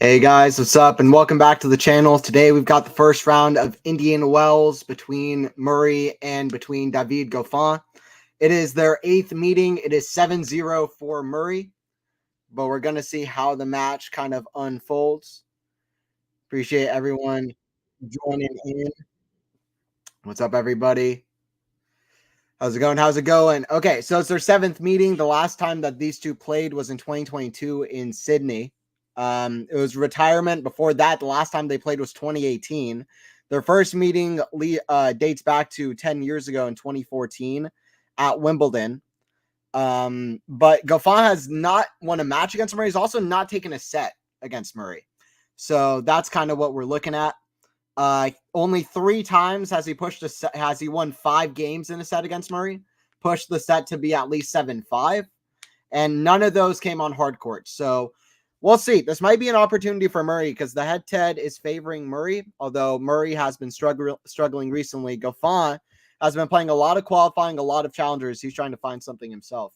Hey guys, what's up? And welcome back to the channel. Today we've got the first round of Indian Wells between Murray and between David Goffin. It is their 8th meeting. It is 7-0 for Murray, but we're going to see how the match kind of unfolds. Appreciate everyone joining in. What's up, everybody? How's it going? How's it going? Okay, so it's their 7th meeting. The last time that these two played was in 2022 in Sydney. It was retirement. Before that, the last time they played was 2018. Their first meeting dates back to 10 years ago in 2014 at Wimbledon. But Goffin has not won a match against Murray. He's also not taken a set against Murray. So that's kind of what we're looking at. Only 3 times has he pushed a set, has he won 5 games in a set against Murray, pushed the set to be at least 7-5, and none of those came on hard court. So we'll see. This might be an opportunity for Murray because the head-to-head is favoring Murray, although Murray has been struggling recently. Goffin has been playing a lot of qualifying, a lot of challengers. He's trying to find something himself.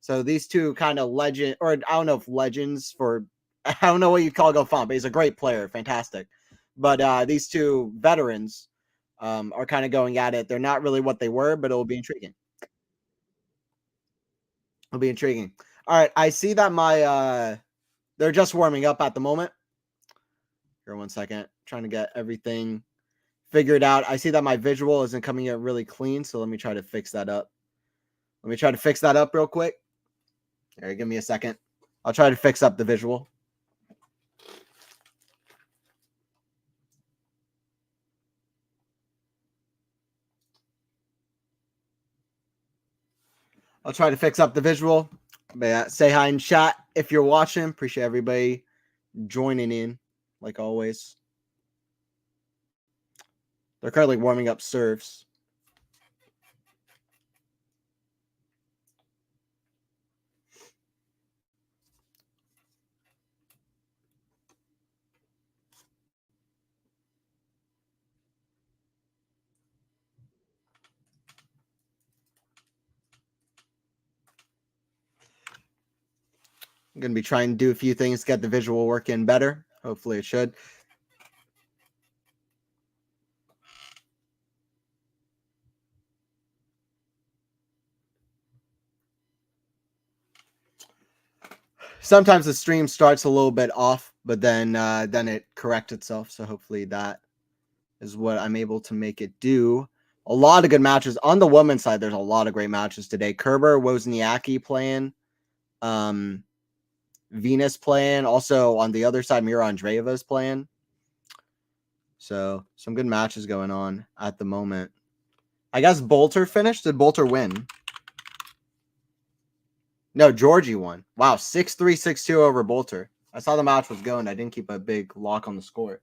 So these two kind of legend, or I don't know if legends for, I don't know what you call Goffin, but he's a great player, fantastic. But these two veterans are kind of going at it. They're not really what they were, but it'll be intriguing. It'll be intriguing. All right, I see that my they're just warming up at the moment. Here, 1 second. Trying to get everything figured out. I see that my visual isn't coming in really clean, so let me try to fix that up. Let me try to fix that up real quick. There, give me a second. I'll try to fix up the visual. I'll try to fix up the visual. But yeah, say hi in chat if you're watching. Appreciate everybody joining in, like always. They're currently warming up serves. I'm going to be trying to do a few things to get the visual working better. Hopefully it should. Sometimes the stream starts a little bit off, but then it corrects itself. So hopefully that is what I'm able to make it do. A lot of good matches. On the women's side, there's a lot of great matches today. Kerber, Wozniacki playing. Venus playing. Also on the other side, Mira Andreeva is playing. So some good matches going on at the moment. I guess Bolter finished. Did Bolter win? No, Georgie won. Wow, 6-3, 6-2 over Bolter. I saw the match was going. I didn't keep a big lock on the score.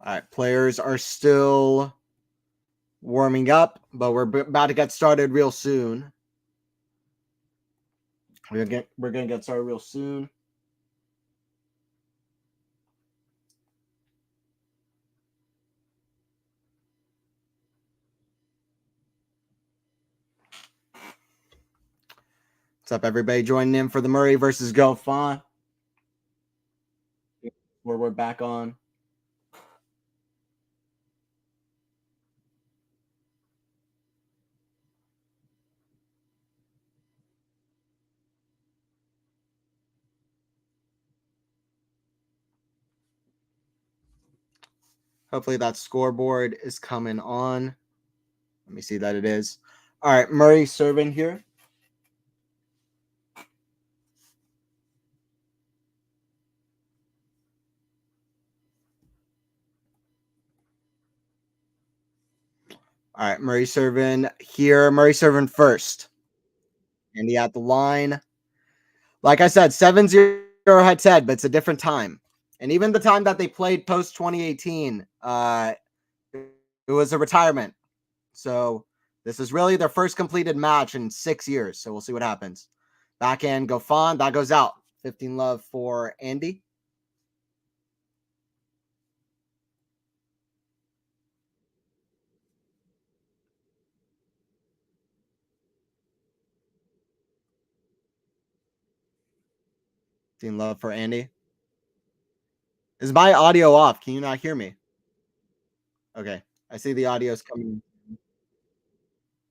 All right, players are still warming up, but we're about to get started real soon. We're gonna get started real soon. What's up, everybody joining in for the Murray versus Goffin, where we're back on. Hopefully that scoreboard is coming on. Let me see that it is. All right, Murray serving here. All right, Murray serving here. Murray serving first. And he at the line. Like I said, 7-0 head-to-head, but it's a different time. And even the time that they played post 2018, it was a retirement. So this is really their first completed match in 6 years. So we'll see what happens. Backhand Goffin. That goes out. 15 love for Andy. Team love for Andy. Is my audio off? Can you not hear me? Okay. I see the audio's coming.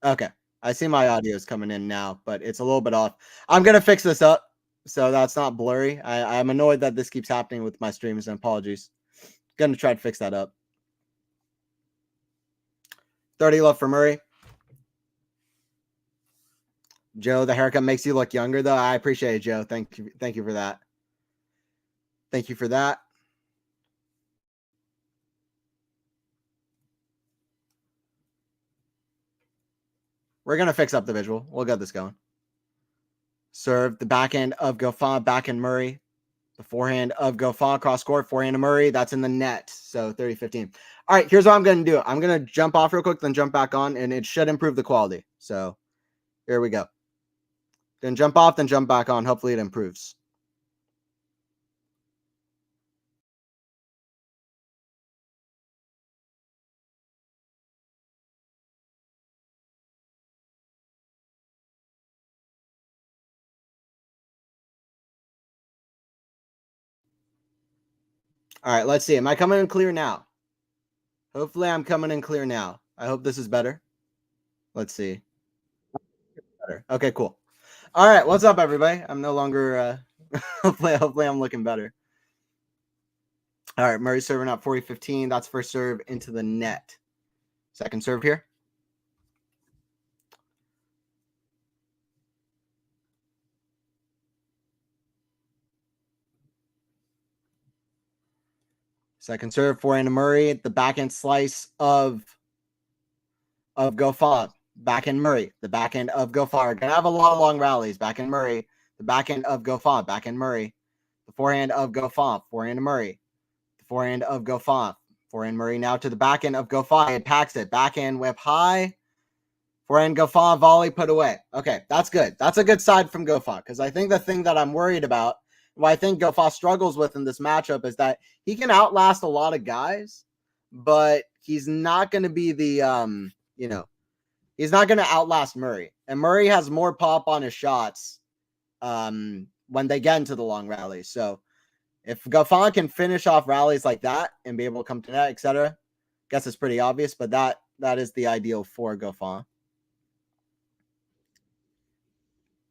Okay. I see my audio's coming in now, but it's a little bit off. I'm going to fix this up so that's not blurry. I'm annoyed that this keeps happening with my streams, and apologies. Going to try to fix that up. 30 love for Murray. Joe, the haircut makes you look younger, though. I appreciate it, Joe. Thank you. Thank you for that. Thank you for that. We're going to fix up the visual. We'll get this going. Serve the backhand of Goffin, backhand Murray. The forehand of Goffin, cross court, forehand of Murray. That's in the net. So 30-15. All right, here's what I'm going to do. I'm going to jump off real quick, then jump back on, and it should improve the quality. So here we go. Then jump off, then jump back on. Hopefully it improves. All right, let's see. Am I coming in clear now? Hopefully I'm coming in clear now. I hope this is better. Let's see. Better. Okay, cool. All right, what's up, everybody? I'm no longer hopefully I'm looking better. All right, Murray serving up 40-15. That's first serve into the net. Second serve here. Second serve, forehand to Murray. The backhand slice of Goffin. Backhand Murray. The backhand of Goffin. Gonna have a lot of long rallies. Backhand Murray. The backhand of Goffin. Backhand Murray. The forehand of Goffin. Forehand to Murray. The forehand of Goffin. Forehand Murray now to the backhand of Goffin. It packs it. Backhand whip high. Forehand Goffin volley put away. Okay, that's good. That's a good side from Goffin, because I think the thing that I'm worried about, what I think Goffin struggles with in this matchup, is that he can outlast a lot of guys, but he's not going to be the he's not going to outlast Murray. And Murray has more pop on his shots when they get into the long rallies. So if Goffin can finish off rallies like that and be able to come to that, etc., guess it's pretty obvious, but that is the ideal for Goffin.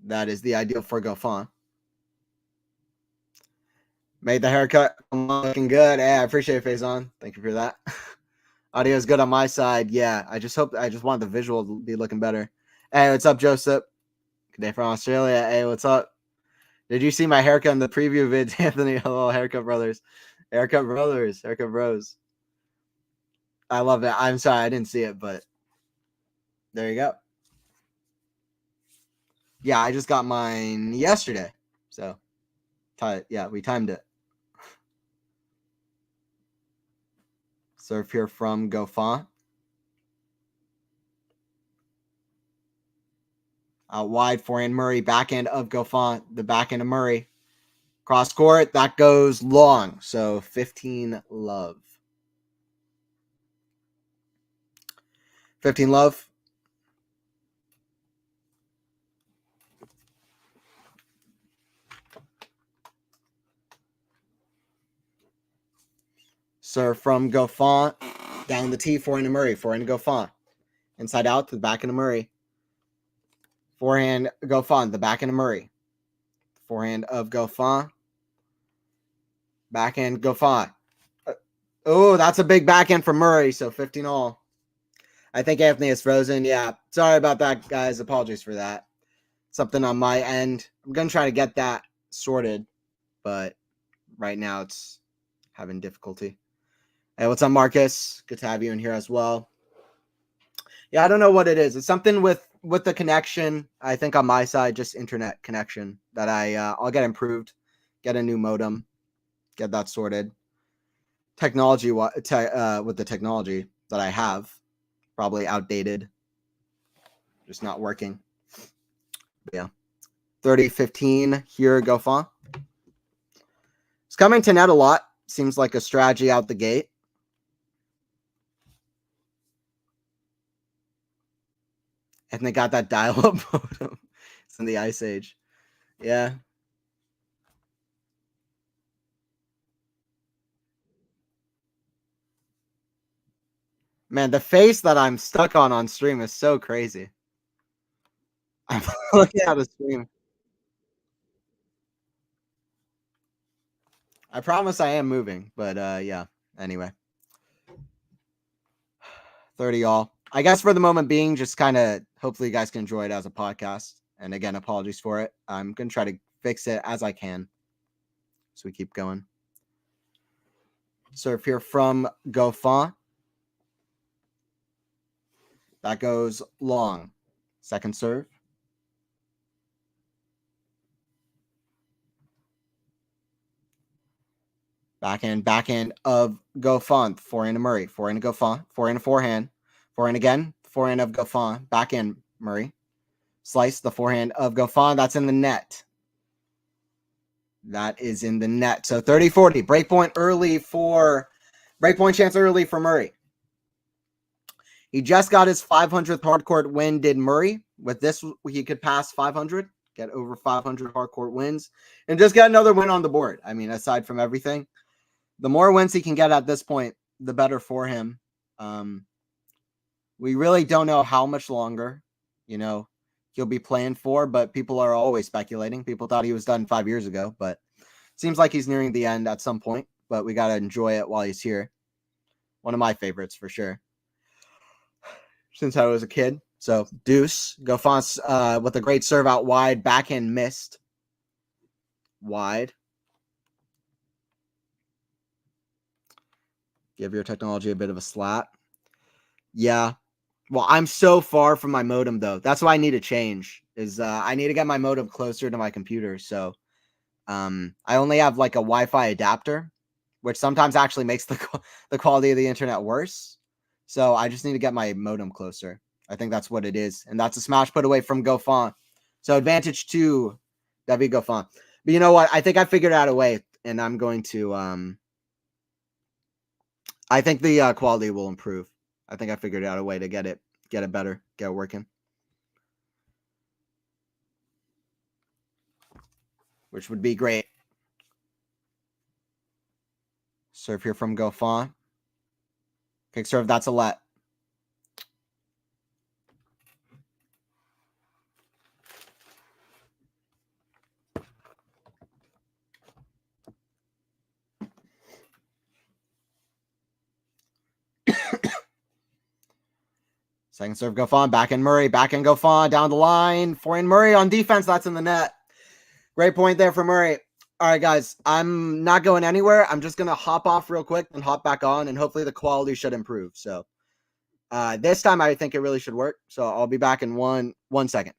That is the ideal for Goffin. Made the haircut looking good. Hey, I appreciate it, Faison. Thank you for that. Audio is good on my side. Yeah, I just want the visual to be looking better. Hey, what's up, Joseph? Good day from Australia. Hey, what's up? Did you see my haircut in the preview vid, Anthony? Hello, haircut brothers. Haircut brothers. Haircut bros. I love it. I'm sorry, I didn't see it, but there you go. Yeah, I just got mine yesterday. So, yeah, we timed it. Serve here from Goffin. Out wide, forehand Murray, backhand of Goffin, the backhand of Murray. Cross court, that goes long. So 15 love. 15 love. Serve from Goffin. Down the tee, forehand to Murray, forehand to Goffin. Inside out to the backhand of Murray. Forehand Goffin, the backhand of Murray. Forehand of Goffin. Backhand Goffin. Oh, that's a big backhand for Murray. So 15 all. I think Anthony is frozen. Yeah. Sorry about that, guys. Apologies for that. Something on my end. I'm going to try to get that sorted, but right now it's having difficulty. Hey, what's up, Marcus? Good to have you in here as well. Yeah, I don't know what it is. It's something with the connection. I think on my side, just internet connection that I'll get improved, get a new modem, get that sorted. Technology with the technology that I have, probably outdated, just not working. But yeah. 30-15 here, Goffin. It's coming to net a lot. Seems like a strategy out the gate. And they got that dial-up modem. It's in the Ice Age. Yeah. Man, the face that I'm stuck on stream is so crazy. I'm looking at the stream. I promise I am moving, but yeah. Anyway. 30 all. I guess for the moment being, just kind of hopefully you guys can enjoy it as a podcast. And again, apologies for it. I'm going to try to fix it as I can. So we keep going. Serve here from Goffin. That goes long. Second serve. Backhand of Goffin. Forehand to Murray. Forehand to Goffin. Forehand to forehand. Forehand again. Forehand of Goffin. Backhand Murray. Slice the forehand of Goffin. That's in the net. That is in the net. So 30-40. Breakpoint chance early for Murray. He just got his 500th hardcourt win, did Murray. With this, he could pass 500, get over 500 hardcourt wins, and just get another win on the board. I mean, aside from everything, the more wins he can get at this point, the better for him. We really don't know how much longer, he'll be playing for, but people are always speculating. People thought he was done 5 years ago, but it seems like he's nearing the end at some point, but we got to enjoy it while he's here. One of my favorites for sure. Since I was a kid. So deuce. Goffin with a great serve out wide. Backhand missed. Wide. Give your technology a bit of a slap. Yeah. Well, I'm so far from my modem though. That's why I need to change. I need to get my modem closer to my computer. So I only have like a Wi-Fi adapter, which sometimes actually makes the quality of the internet worse. So I just need to get my modem closer. I think that's what it is. And that's a smash put away from Goffin. So advantage to David Goffin. But you know what? I think I figured out a way, and I'm going to I think the quality will improve. I think I figured out a way to get it better, get it working. Which would be great. Serve here from Goffin. Kick serve, that's a let. Second serve, Goffin. Backhand Murray. Backhand Goffin. Down the line. Forehand Murray on defense. That's in the net. Great point there for Murray. All right, guys. I'm not going anywhere. I'm just going to hop off real quick and hop back on, and hopefully the quality should improve. So this time I think it really should work. So I'll be back in one second.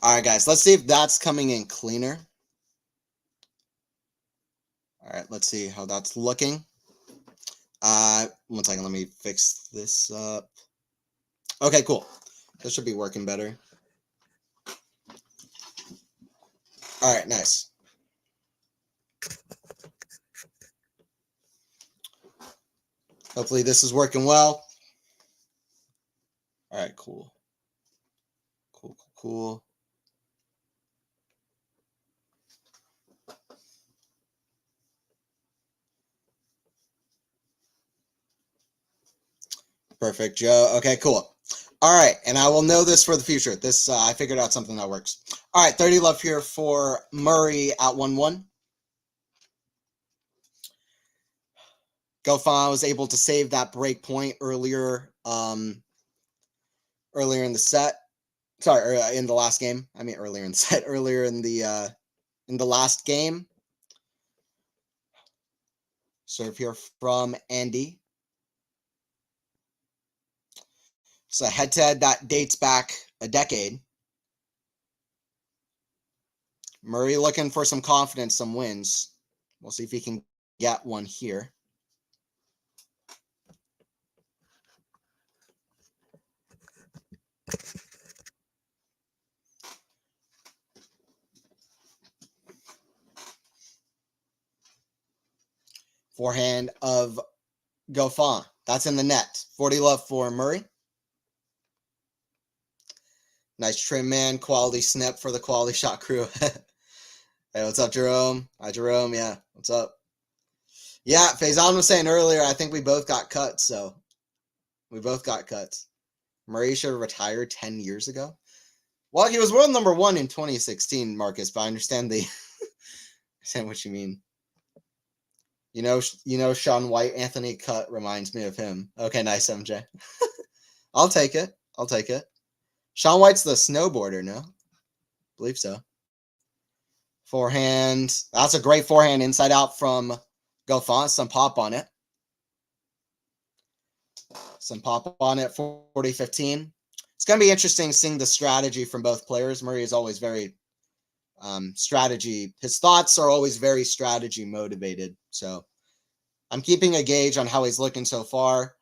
All right, guys, let's see if that's coming in cleaner. All right, let's see how that's looking. 1 second, let me fix this up. Okay, cool. This should be working better. All right, nice. Hopefully this is working well. All right, cool. Cool. Perfect, Joe. Okay, cool. All right, and I will know this for the future. This I figured out something that works. All right, 30 love here for Murray at 1-1. Goffin was able to save that break point earlier earlier in the set. Sorry, in the last game. I mean, earlier in the set. Earlier in the last game. Serve here from Andy. It's a head-to-head that dates back a decade. Murray looking for some confidence, some wins. We'll see if he can get one here. Forehand of Goffin. That's in the net. 40 love for Murray. Nice trim, man. Quality snip for the Quality Shot crew. Hey, what's up, Jerome? Hi, Jerome. Yeah, what's up? Yeah, Faison was saying earlier, I think we both got cuts, so we both got cuts. Murray should have retired 10 years ago. Well, he was world number 1 in 2016, Marcus, but I understand understand what you mean. You know, Shaun White, Anthony Cut reminds me of him. Okay, nice, MJ. I'll take it. I'll take it. Shaun White's the snowboarder, no? I believe so. Forehand. That's a great forehand inside out from Goffin. Some pop on it. Some pop on it, 40-15. It's going to be interesting seeing the strategy from both players. Murray is always very strategy. His thoughts are always very strategy motivated. So I'm keeping a gauge on how he's looking so far.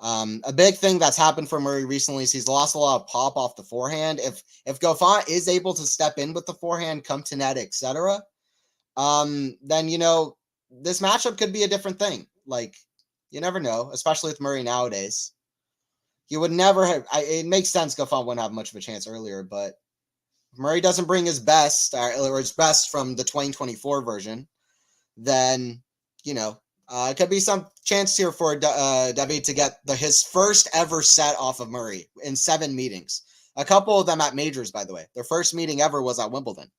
A big thing that's happened for Murray recently is he's lost a lot of pop off the forehand. If Goffin is able to step in with the forehand, come to net, etc., then, you know, this matchup could be a different thing. Like, you never know, especially with Murray nowadays. He would never have. It makes sense Goffin wouldn't have much of a chance earlier, but if Murray doesn't bring his best, or his best from the 2024 version, then, you know, it could be some chance here for David to get his first ever set off of Murray in 7 meetings. A couple of them at majors, by the way. Their first meeting ever was at Wimbledon.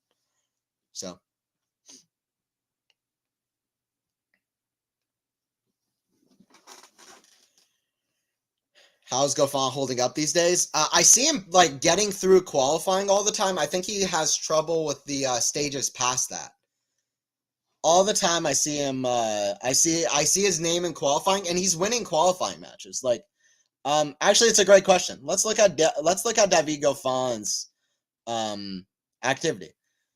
So. How's Goffin holding up these days? I see him like getting through qualifying all the time. I think he has trouble with the stages past that. All the time I see him. I see his name in qualifying, and he's winning qualifying matches. Like, actually, it's a great question. Let's look at David Goffin's activity.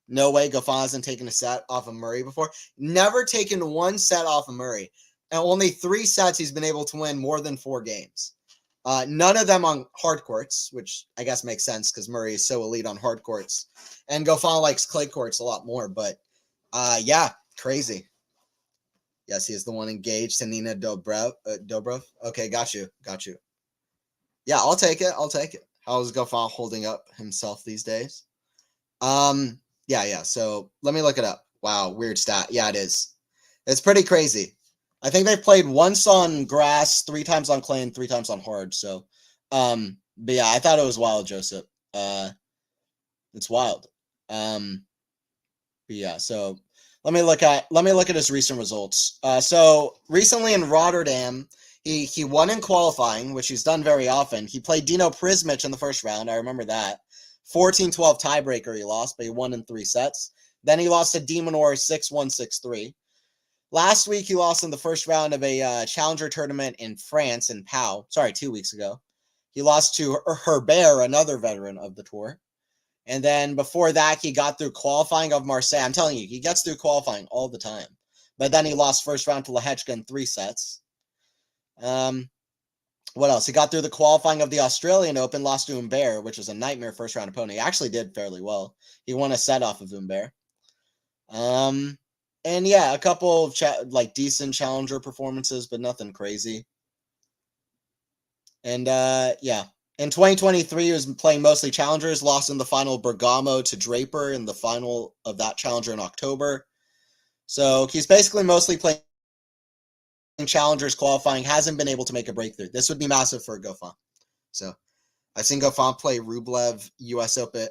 No way Goffin hasn't taken a set off of Murray before. Never taken one set off of Murray, and only 3 sets he's been able to win more than 4 games. None of them on hard courts, which I guess makes sense because Murray is so elite on hard courts. And Goffin likes clay courts a lot more. But, yeah, crazy. Yes, he is the one engaged to Nina Dobrov. Okay, got you. Yeah, I'll take it. How's Goffin holding up himself these days? Yeah. So let me look it up. Wow, weird stat. Yeah, it is. It's pretty crazy. I think they've played once on grass, 3 times on clay, and 3 times on hard. So, but yeah, I thought it was wild, Joseph. It's wild. But yeah, so let me look at his recent results. So recently in Rotterdam, he won in qualifying, which he's done very often. He played Dino Prismic in the first round. I remember that. 14-12 tiebreaker he lost, but he won in 3 sets. Then he lost to Demonor 6-1, 6-3. Last week, he lost in the first round of a challenger tournament in France in Pau. Sorry, 2 weeks ago. He lost to Herbert, another veteran of the tour. And then before that, he got through qualifying of Marseille. I'm telling you, he gets through qualifying all the time. But then he lost first round to Lehechka in 3 sets. What else? He got through the qualifying of the Australian Open, lost to Humbert, which was a nightmare first round opponent. He actually did fairly well. He won a set off of Humbert. And yeah, a couple of decent challenger performances, but nothing crazy. And yeah, in 2023, he was playing mostly challengers, lost in the final Bergamo to Draper in the final of that challenger in October. So he's basically mostly playing challengers, qualifying, hasn't been able to make a breakthrough. This would be massive for Goffin. So I've seen Goffin play Rublev, US Open,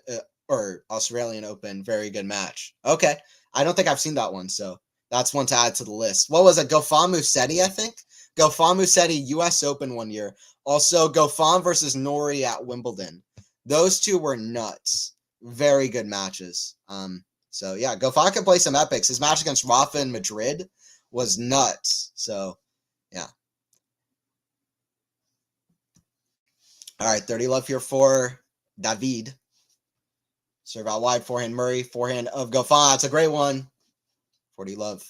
or Australian Open. Very good match. Okay. I don't think I've seen that one, so that's one to add to the list. What was it? Goffin Musetti, I think, Goffin Musetti, U.S. Open one year. Also, Goffin versus Nori at Wimbledon. Those two were nuts. Very good matches. So yeah, Goffin can play some epics. His match against Rafa in Madrid was nuts. So yeah. All right, 30 love here for David. Serve out wide, forehand Murray, forehand of Goffin. It's a great one. 40 love.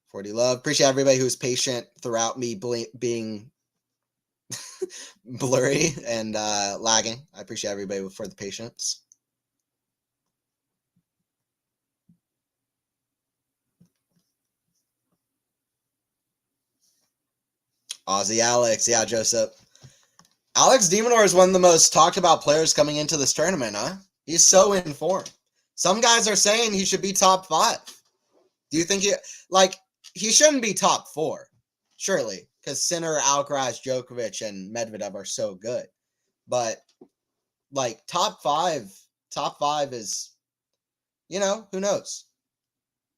40 love. Appreciate everybody who's patient throughout me being blurry and lagging. I appreciate everybody for the patience. Aussie Alex. Yeah, Joseph. Alex de Minaur is one of the most talked about players coming into this tournament, huh? He's so in form. Some guys are saying he should be top 5. Do you think he shouldn't be top 4? Surely, because Sinner, Alcaraz, Djokovic, and Medvedev are so good. But like top 5 is, who knows?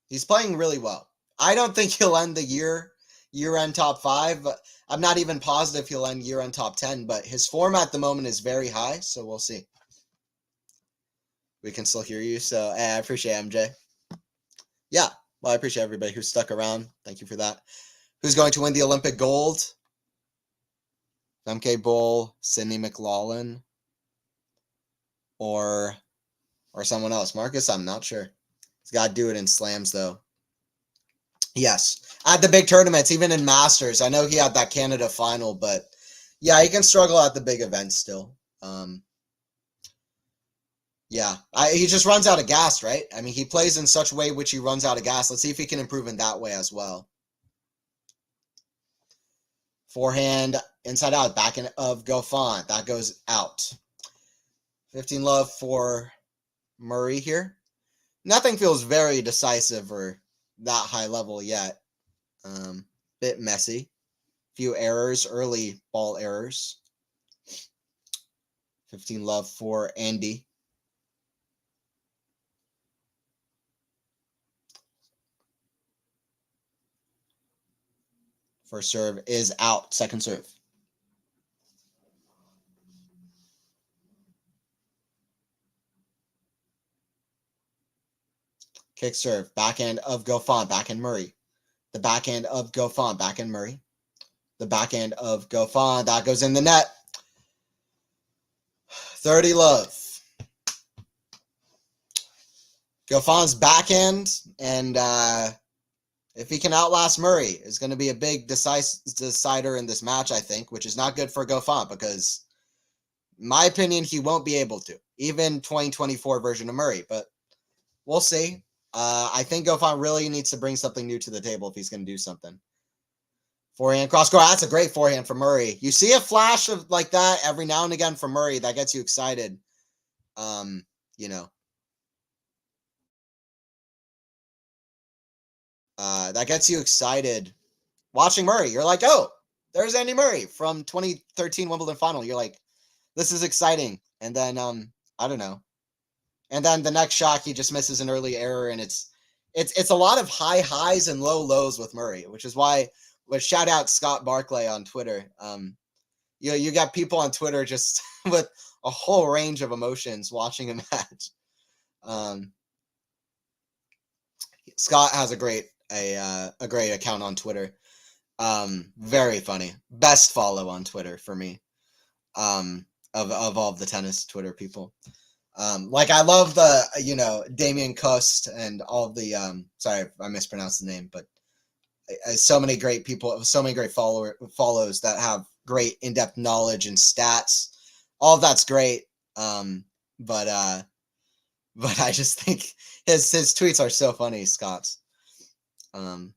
He's playing really well. I don't think he'll end the year-end top 5. But I'm not even positive he'll end year-end top 10, but his form at the moment is very high, so we'll see. We can still hear you, so I appreciate MJ. Yeah, well, I appreciate everybody who stuck around. Thank you for that. Who's going to win the Olympic gold? MK Bull, Sydney McLaughlin, or someone else. Marcus, I'm not sure. He's got to do it in slams, though. Yes, at the big tournaments, even in Masters. I know he had that Canada final, but yeah, he can struggle at the big events still. Yeah, he just runs out of gas, right? I mean, he plays in such a way which he runs out of gas. Let's see if he can improve in that way as well. Forehand, inside out, backhand of Goffin. That goes out. 15 love for Murray here. Nothing feels very decisive or that high level yet. Bit messy. Few errors, early ball errors. 15 love for Andy. First serve is out. Second serve. Kick serve. Backhand of Goffin. Backhand Murray. The backhand of Goffin. Backhand Murray. The backhand of Goffin. That goes in the net. 30 love. Goffin's backhand, and if he can outlast Murray, is going to be a big decider in this match, I think, which is not good for Goffin because, in my opinion, he won't be able to, even 2024 version of Murray, but we'll see. I think Goffin really needs to bring something new to the table if he's going to do something. Forehand cross court. That's a great forehand for Murray. You see a flash of like that every now and again from Murray. That gets you excited. That gets you excited watching Murray. You're like, oh, there's Andy Murray from 2013 Wimbledon final. You're like, this is exciting. And then, I don't know. And then the next shot, he just misses an early error. And it's a lot of high highs and low lows with Murray, which is why, shout out Scott Barclay on Twitter. You got people on Twitter just with a whole range of emotions watching a match. Scott has a great account on Twitter. Very funny. Best follow on Twitter for me. Of all of the tennis Twitter people. Like I love the Damien Cost and all of the sorry I mispronounced the name, but so many great people, so many great follows that have great in-depth knowledge and stats. All of that's great. But I just think his tweets are so funny, Scott's.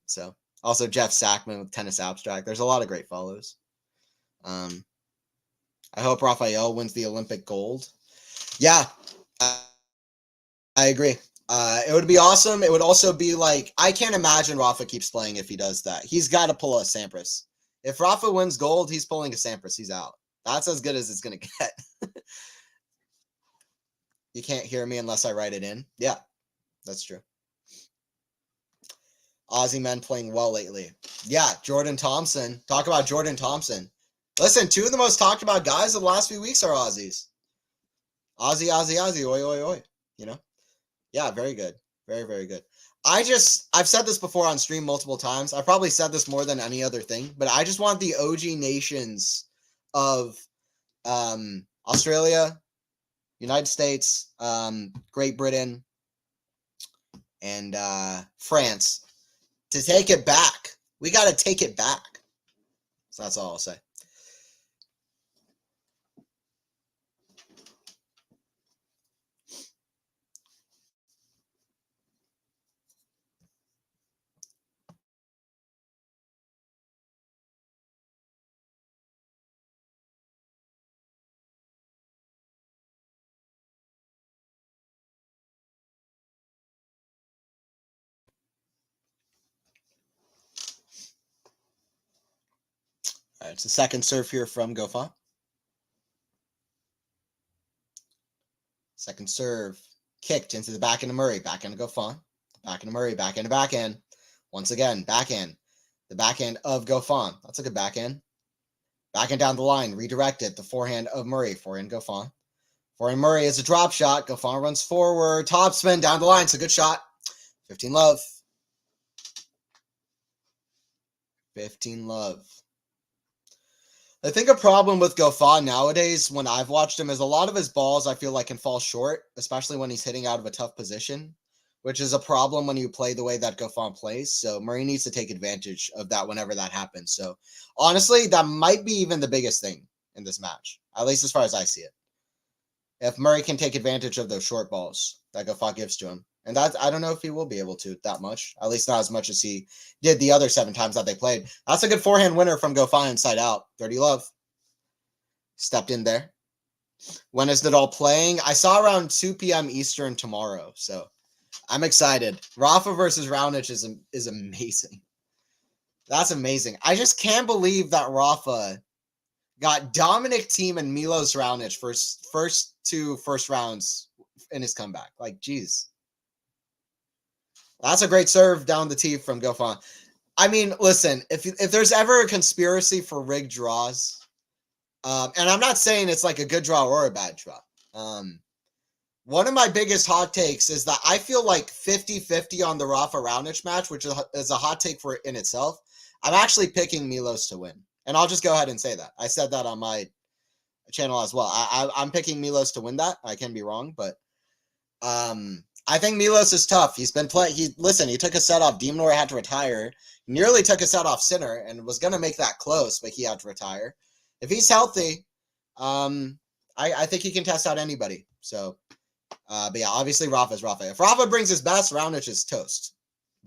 So also Jeff Sackman with Tennis Abstract. There's a lot of great follows. I hope Rafael wins the Olympic gold. Yeah, I agree. It would be awesome. It would also be like, I can't imagine Rafa keeps playing if he does that. He's got to pull a Sampras. If Rafa wins gold, he's pulling a Sampras. He's out. That's as good as it's going to get. You can't hear me unless I write it in. Yeah, that's true. Aussie men playing well lately. Yeah, Jordan Thompson. Talk about Jordan Thompson. Listen, two of the most talked about guys of the last few weeks are Aussies. Aussie, Aussie, Aussie, oi, oi, oi. You know? Yeah, very good. Very, very good. I've said this before on stream multiple times. I've probably said this more than any other thing, but I just want the OG nations of Australia, United States, Great Britain, and France to take it back. We got to take it back. So that's all I'll say. All right, it's the second serve here from Goffin. Second serve kicked into the back end of Murray. Back end of Goffin. Back end of Murray. Back end of backhand. Once again, backhand. The backhand of Goffin. That's a good backhand. Backhand down the line. Redirected. The forehand of Murray. Forehand Goffin. Forehand Murray is a drop shot. Goffin runs forward. Topspin down the line. It's a good shot. 15 love. 15 love. I think a problem with Goffin nowadays, when I've watched him, is a lot of his balls I feel like can fall short, especially when he's hitting out of a tough position, which is a problem when you play the way that Goffin plays. So Murray needs to take advantage of that whenever that happens. So honestly, that might be even the biggest thing in this match, at least as far as I see it. If Murray can take advantage of those short balls that Goffin gives to him. And that, I don't know if he will be able to that much, at least not as much as he did the other 7 times that they played. That's a good forehand winner from Goffin inside out. 30 love. Stepped in there. When is Nadal playing? I saw around 2 p.m. Eastern tomorrow, so I'm excited. Rafa versus Raonic is amazing. That's amazing. I just can't believe that Rafa got Dominic Thiem and Milos Raonic first 2 first rounds in his comeback. Like, geez. That's a great serve down the tee from Goffin. I mean, listen, if there's ever a conspiracy for rigged draws, and I'm not saying it's like a good draw or a bad draw. One of my biggest hot takes is that I feel like 50-50 on the Rafa Raonic match, which is a hot take for in itself. I'm actually picking Milos to win. And I'll just go ahead and say that. I said that on my channel as well. I'm picking Milos to win that. I can be wrong, but I think Milos is tough. He's been playing. He took a set off. Demonor had to retire. He nearly took a set off Sinner and was going to make that close, but he had to retire. If he's healthy, I think he can test out anybody. So, but yeah, obviously Rafa's Rafa. If Rafa brings his best, Raonic is toast.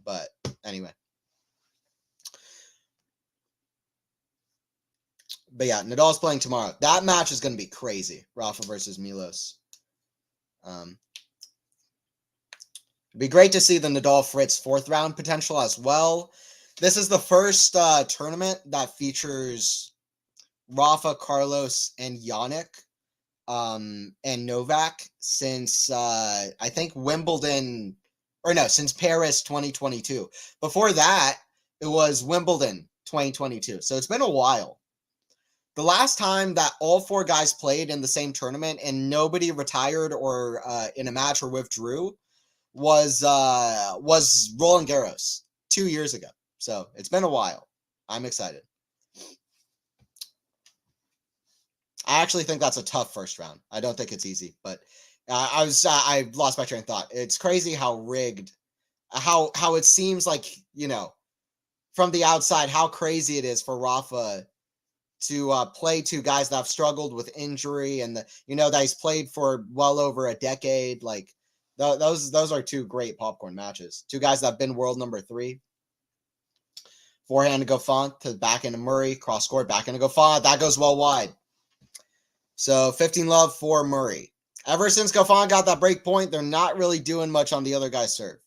But anyway. But yeah, Nadal's playing tomorrow. That match is going to be crazy. Rafa versus Milos. It'd be great to see the Nadal Fritz 4th round potential as well. This is the first tournament that features Rafa, Carlos, and Yannick and Novak since I think Wimbledon, or no, since Paris 2022. Before that, it was Wimbledon 2022. So it's been a while. The last time that all 4 guys played in the same tournament and nobody retired or in a match or withdrew was Roland Garros 2 years ago. So it's been a while. I'm excited. I actually think that's a tough first round. I don't think it's easy, but I lost my train of thought. It's crazy how rigged, how it seems like, from the outside, how crazy it is for Rafa to play 2 guys that have struggled with injury and that he's played for well over a decade. Like those are 2 great popcorn matches. 2 guys that have been world number 3. Forehand to Goffin to the back end of Murray, cross court, back end to Goffin. That goes well wide. So 15 love for Murray. Ever since Goffin got that break point, they're not really doing much on the other guy's serve.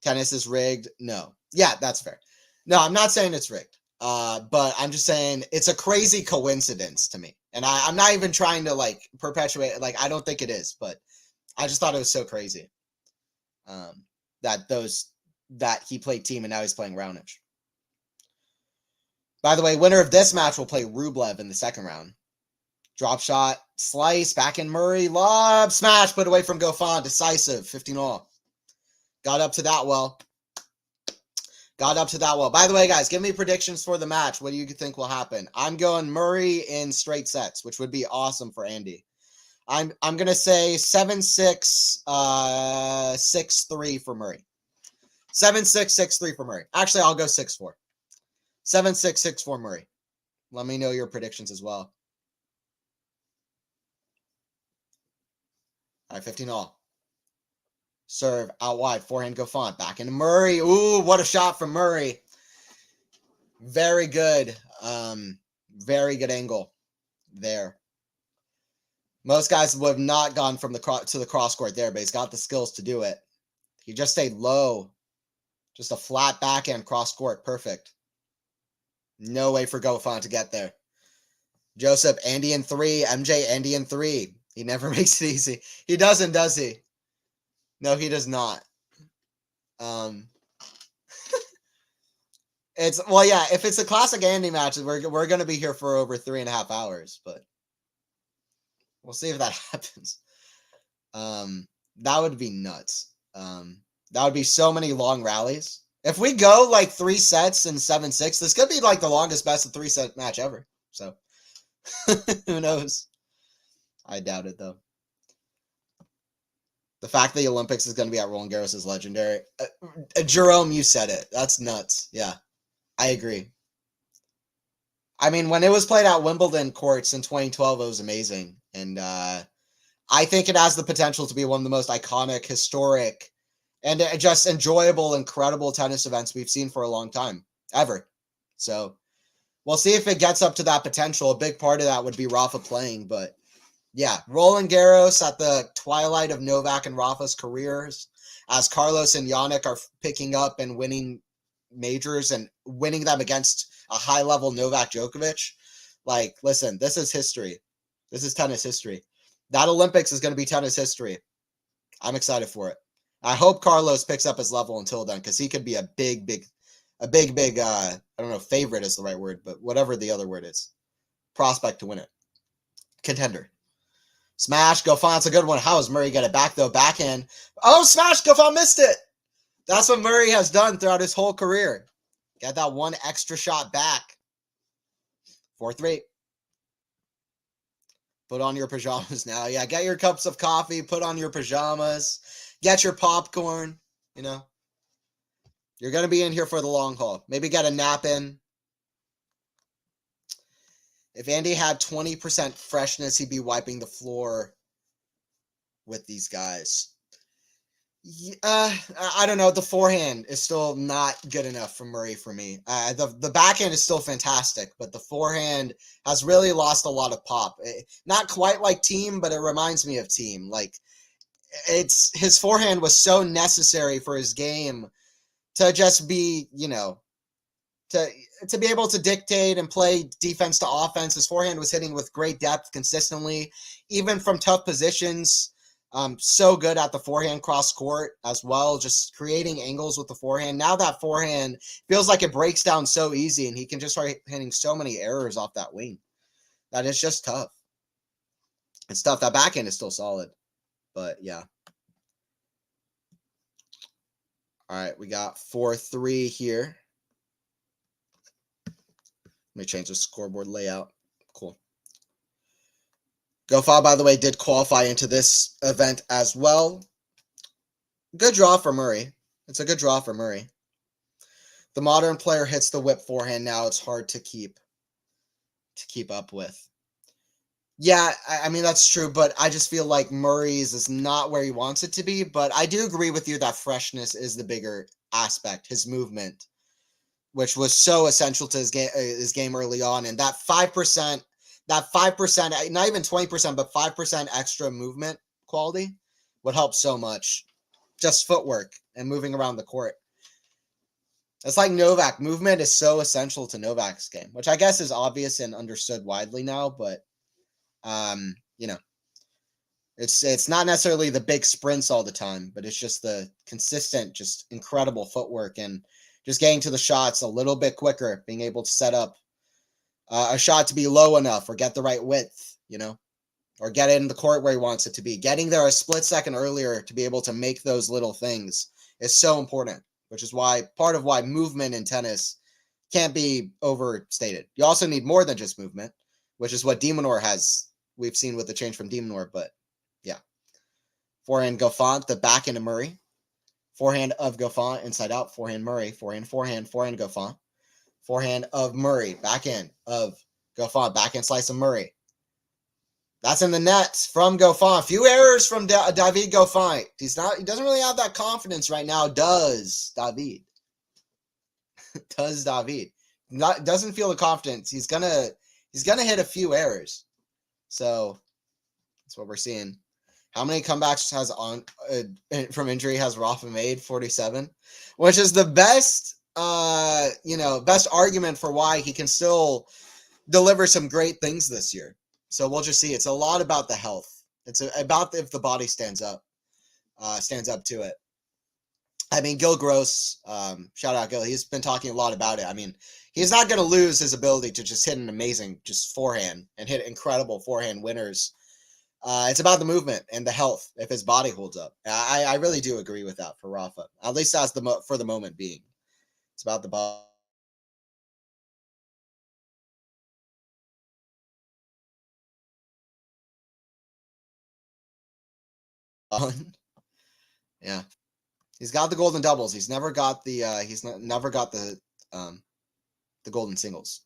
Tennis is rigged. No. Yeah, that's fair. No, I'm not saying it's rigged. But I'm just saying it's a crazy coincidence to me. And I'm not even trying to perpetuate it. I don't think it is, but I just thought it was so crazy. That that he played team and now he's playing Raonic. By the way, winner of this match will play Rublev in the second round. Drop shot, slice, back in Murray, lob, smash, put away from Goffin, decisive, 15-all. Got up to that well. Got up to that well. By the way, guys, give me predictions for the match. What do you think will happen? I'm going Murray in straight sets, which would be awesome for Andy. I'm going to say 7-6, 6-3 for Murray. 7-6, 6-3 for Murray. Actually, I'll go 6-4. 7-6, 6-4 Murray. Let me know your predictions as well. All right, 15-all. Serve out wide, forehand Goffin, back into Murray. Ooh, what a shot from Murray. Very good. Very good angle there. Most guys would have not gone from the to the cross court there, but he's got the skills to do it. He just stayed low. Just a flat backhand cross court. Perfect. No way for Goffin to get there. Joseph, Andy in 3. MJ, Andy in 3. He never makes it easy. He doesn't, does he? No, he does not. It's well, yeah. If it's a classic Andy match, we're going to be here for over 3.5 hours, but we'll see if that happens. That would be nuts. That would be so many long rallies. If we go like 3 sets and 7-6, this could be like the longest best of 3 set match ever. So who knows? I doubt it though. The fact that the Olympics is going to be at Roland Garros is legendary. Jerome, you said it. That's nuts. Yeah, I agree. I mean, when it was played at Wimbledon courts in 2012, it was amazing. And I think it has the potential to be one of the most iconic, historic, and just enjoyable, incredible tennis events we've seen for a long time, ever. So we'll see if it gets up to that potential. A big part of that would be Rafa playing, but yeah, Roland Garros at the twilight of Novak and Rafa's careers, as Carlos and Yannick are picking up and winning majors and winning them against a high-level Novak Djokovic. Like, listen, this is history. This is tennis history. That Olympics is going to be tennis history. I'm excited for it. I hope Carlos picks up his level until then, because he could be a big, I don't know if favorite is the right word, but whatever the other word is. Prospect to win it. Contender. Smash, Goffin's a good one. How does Murray get it back, though? Backhand. Oh, smash, Goffin missed it. That's what Murray has done throughout his whole career. Get that one extra shot back. 4-3. Put on your pajamas now. Yeah, get your cups of coffee. Put on your pajamas. Get your popcorn. You know. You're going to be in here for the long haul. Maybe get a nap in. If Andy had 20% freshness, he'd be wiping the floor with these guys. I don't know. The forehand is still not good enough for Murray for me. The backhand is still fantastic, but the forehand has really lost a lot of pop. Not quite like Team, but it reminds me of Team. Like, his forehand was so necessary for his game to just be, you know, to be able to dictate and play defense to offense. His forehand was hitting with great depth consistently, even from tough positions. So good at the forehand cross court as well, just creating angles with the forehand. Now that forehand feels like it breaks down so easy, and he can just start hitting so many errors off that wing. That is just tough. It's tough. That backhand is still solid, but yeah. All right, we got 4-3 here. Let me change the scoreboard layout. Cool. Goffin, by the way, did qualify into this event as well. Good draw for Murray. It's a good draw for Murray. The modern player hits the whip forehand now. It's hard to keep up with. Yeah, I mean, that's true, but I just feel like Murray's is not where he wants it to be. But I do agree with you that freshness is the bigger aspect, his movement, which was so essential to his game early on. And that 5%, not even 20%, but 5% extra movement quality would help so much. Just footwork and moving around the court. It's like Novak. Movement is so essential to Novak's game, which I guess is obvious and understood widely now, but, you know, It's not necessarily the big sprints all the time, but it's just the consistent, just incredible footwork and just getting to the shots a little bit quicker, being able to set up a shot to be low enough or get the right width, or get it in the court where he wants it to be. Getting there a split second earlier to be able to make those little things is so important, which is why part of why movement in tennis can't be overstated. You also need more than just movement, which is what Demonor has. We've seen with the change from Demonor, but yeah. Forehand Goffin, the back into Murray. Forehand of Goffin, inside out. Forehand Murray. Forehand Goffin. Forehand of Murray, back in of Goffin. Backhand slice of Murray. That's in the net from Goffin. A few errors from David Goffin. He doesn't really have that confidence right now, does David? Does David? Doesn't feel the confidence. He's gonna hit a few errors. So that's what we're seeing. How many comebacks has from injury has Rafa made? 47, which is the best best argument for why he can still deliver some great things this year. So we'll just see. It's a lot about the health. It's about if the body stands up to it. I mean, Gil Gross, shout out Gil. He's been talking a lot about it. I mean, he's not going to lose his ability to just hit an amazing just forehand and hit incredible forehand winners. It's about the movement and the health if his body holds up. I really do agree with that for Rafa. At least that's for the moment being. It's about the body. Yeah, he's got the golden doubles. He's never got the the golden singles.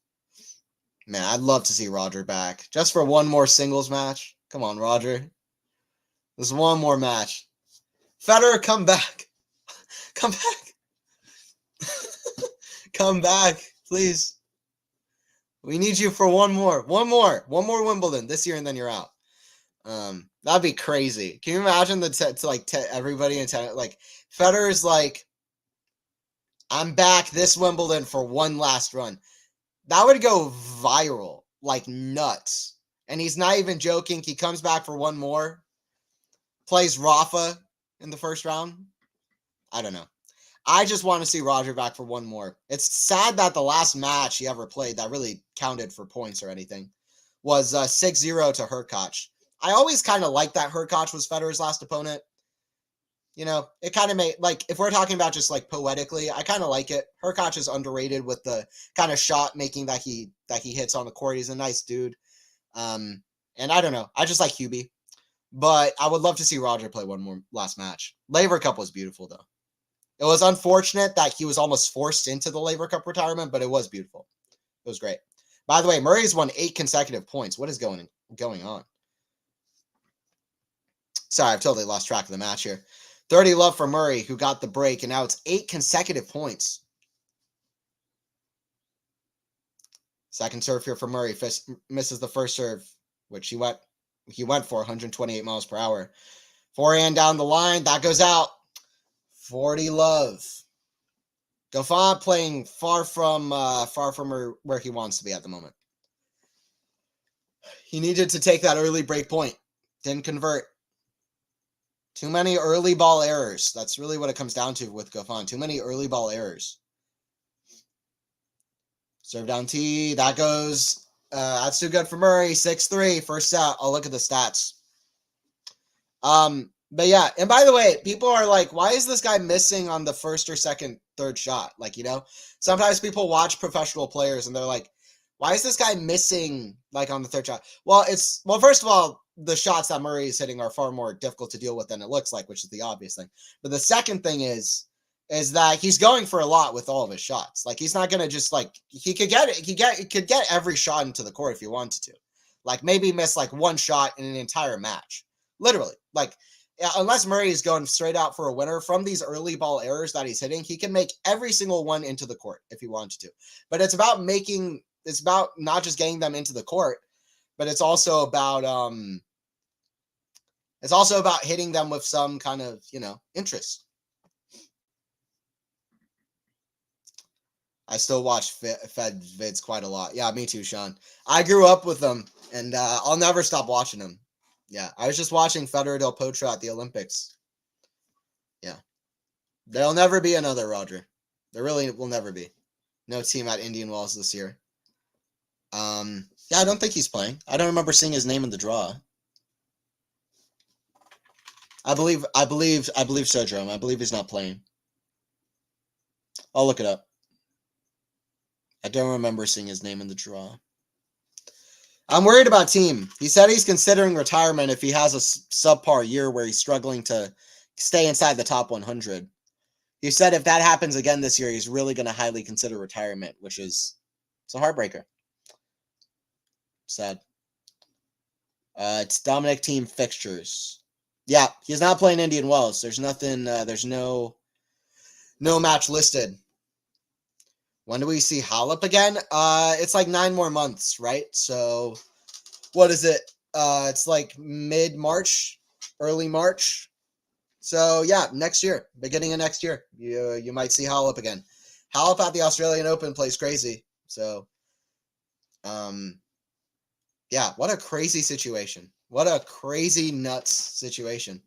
Man, I'd love to see Roger back just for one more singles match. Come on, Roger. There's one more match. Federer, come back. Come back. Come back, please. We need you for one more Wimbledon this year, and then you're out. That'd be crazy. Can you imagine everybody in tennis, like Federer's like, I'm back this Wimbledon for one last run. That would go viral like nuts. And he's not even joking. He comes back for one more, plays Rafa in the first round. I don't know. I just want to see Roger back for one more. It's sad that the last match he ever played that really counted for points or anything was 6-0 to Hurkacz. I always kind of liked that Hurkacz was Federer's last opponent. It kind of made, like, if we're talking about just like poetically, I kind of like it. Hurkacz is underrated with the kind of shot making that he hits on the court. He's a nice dude. And I don't know. I just like Hubie. But I would love to see Roger play one more last match. Laver Cup was beautiful, though. It was unfortunate that he was almost forced into the Laver Cup retirement, but it was beautiful. It was great. By the way, Murray's won 8 consecutive points. What is going on? Sorry, I've totally lost track of the match here. 30 love for Murray, who got the break, and now it's 8 consecutive points. Second serve here for Murray. Misses the first serve, which he went for 128 miles per hour. Forehand down the line. That goes out. 40 love. Goffin playing far from where he wants to be at the moment. He needed to take that early break point. Didn't convert. Too many early ball errors. That's really what it comes down to with Goffin. Too many early ball errors. Serve down T. That goes. That's too good for Murray. 6-3. First set. I'll look at the stats. But yeah. And by the way, people are like, why is this guy missing on the first or second, third shot? Like, sometimes people watch professional players and they're like, why is this guy missing like on the third shot? Well, first of all, the shots that Murray is hitting are far more difficult to deal with than it looks like, which is the obvious thing. But the second thing is that he's going for a lot with all of his shots. Like, he's not going to just like, he could get every shot into the court if he wanted to. Like, maybe miss like one shot in an entire match. Literally. Like, unless Murray is going straight out for a winner from these early ball errors that he's hitting, he can make every single one into the court if he wanted to. But it's about not just getting them into the court, but it's also about hitting them with some kind of, interest. I still watch Fed vids quite a lot. Yeah, me too, Sean. I grew up with them, and I'll never stop watching them. Yeah, I was just watching Fedor Del Potro at the Olympics. Yeah. There'll never be another Roger. There really will never be. No team at Indian Wells this year. Yeah, I don't think he's playing. I don't remember seeing his name in the draw. I believe so, Jerome. I believe he's not playing. I'll look it up. I don't remember seeing his name in the draw. I'm worried about team. He said he's considering retirement if he has a subpar year where he's struggling to stay inside the top 100. He said if that happens again this year, he's really going to highly consider retirement, which is it's a heartbreaker. Sad. It's Dominic team fixtures. Yeah, he's not playing Indian Wells. There's nothing. There's no match listed. When do we see Halep again? It's like 9 more months, right? So, what is it? It's like mid-March, early March. So yeah, next year, beginning of next year, you might see Halep again. Halep at the Australian Open plays crazy. So, yeah, what a crazy situation. What a crazy nuts situation.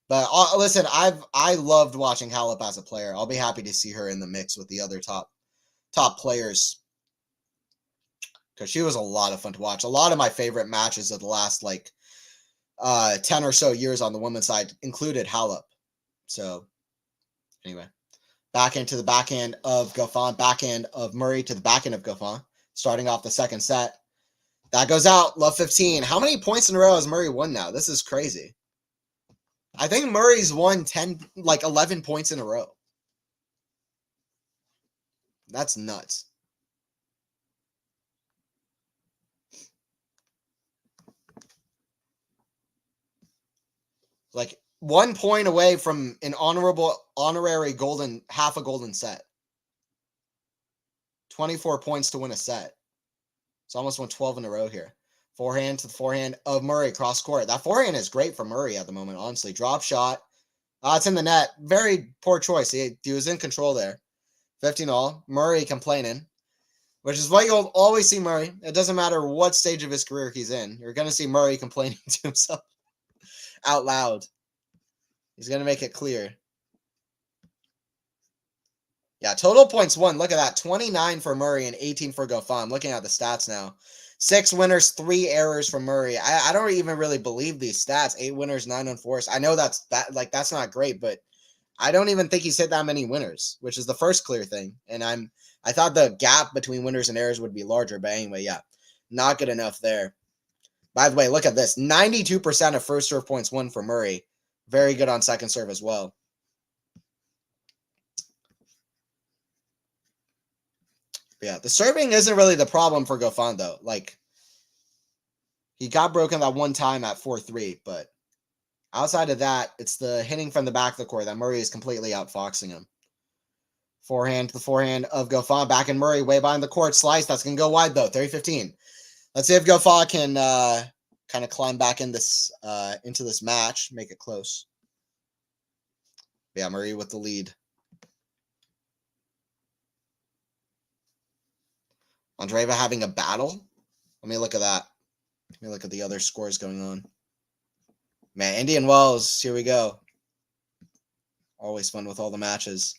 But listen, I loved watching Halep as a player. I'll be happy to see her in the mix with the other top players, because she was a lot of fun to watch. A lot of my favorite matches of the last 10 or so years on the women's side included Halep. So anyway, backhand to the backhand of Goffin, backhand of Murray to the backhand of Goffin, starting off the second set. That goes out, love 15. How many points in a row has Murray won now? This is crazy. I think Murray's won 11 points in a row. That's nuts. Like 1 point away from an honorary half a golden set. 24 points to win a set. It's almost won 12 in a row here. Forehand to the forehand of Murray, cross court. That forehand is great for Murray at the moment, honestly. Drop shot. It's in the net. Very poor choice. He was in control there. 15-all. Murray complaining, which is why you'll always see Murray. It doesn't matter what stage of his career he's in. You're going to see Murray complaining to himself out loud. He's going to make it clear. Yeah, total points won. Look at that. 29 for Murray and 18 for Goffin. I'm looking at the stats now. 6 winners, 3 errors from Murray. I don't even really believe these stats. 8 winners, 9 unforced. I know that's not great, but I don't even think he's hit that many winners, which is the first clear thing. And I thought the gap between winners and errors would be larger, but anyway, yeah, not good enough there. By the way, look at this. 92% of first serve points won for Murray. Very good on second serve as well. Yeah, the serving isn't really the problem for Goffin, though. He got broken that one time at 4-3, but outside of that, it's the hitting from the back of the court that Murray is completely outfoxing him. Forehand to the forehand of Goffin. Back in Murray, way behind the court. Slice, that's going to go wide, though. 30-15. Let's see if Goffin can kind of climb back in this into this match, make it close. Yeah, Murray with the lead. Andreeva having a battle? Let me look at that. Let me look at the other scores going on. Man, Indian Wells, here we go. Always fun with all the matches.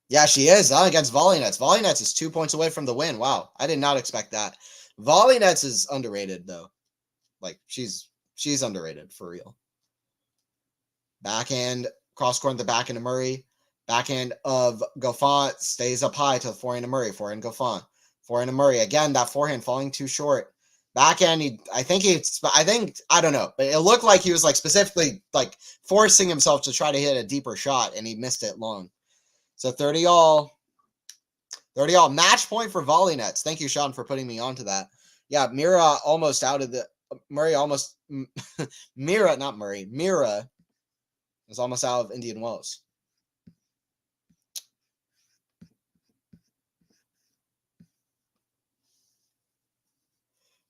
Yeah, she is against Volley Nets. Volley Nets is 2 points away from the win. Wow, I did not expect that. Volley Nets is underrated, though. She's underrated, for real. Backhand, cross-court in the backhand of Murray. Backhand of Goffin stays up high to the forehand of Murray. Forehand Goffin. Forehand of Murray. Again, that forehand falling too short. Backhand, I don't know, but it looked like he was specifically forcing himself to try to hit a deeper shot, and he missed it long. So 30-all. 30-all. Match point for Volley Nets. Thank you, Sean, for putting me onto that. Yeah, Mira almost out of the Murray almost Mira, not Murray. Mira is almost out of Indian Wells.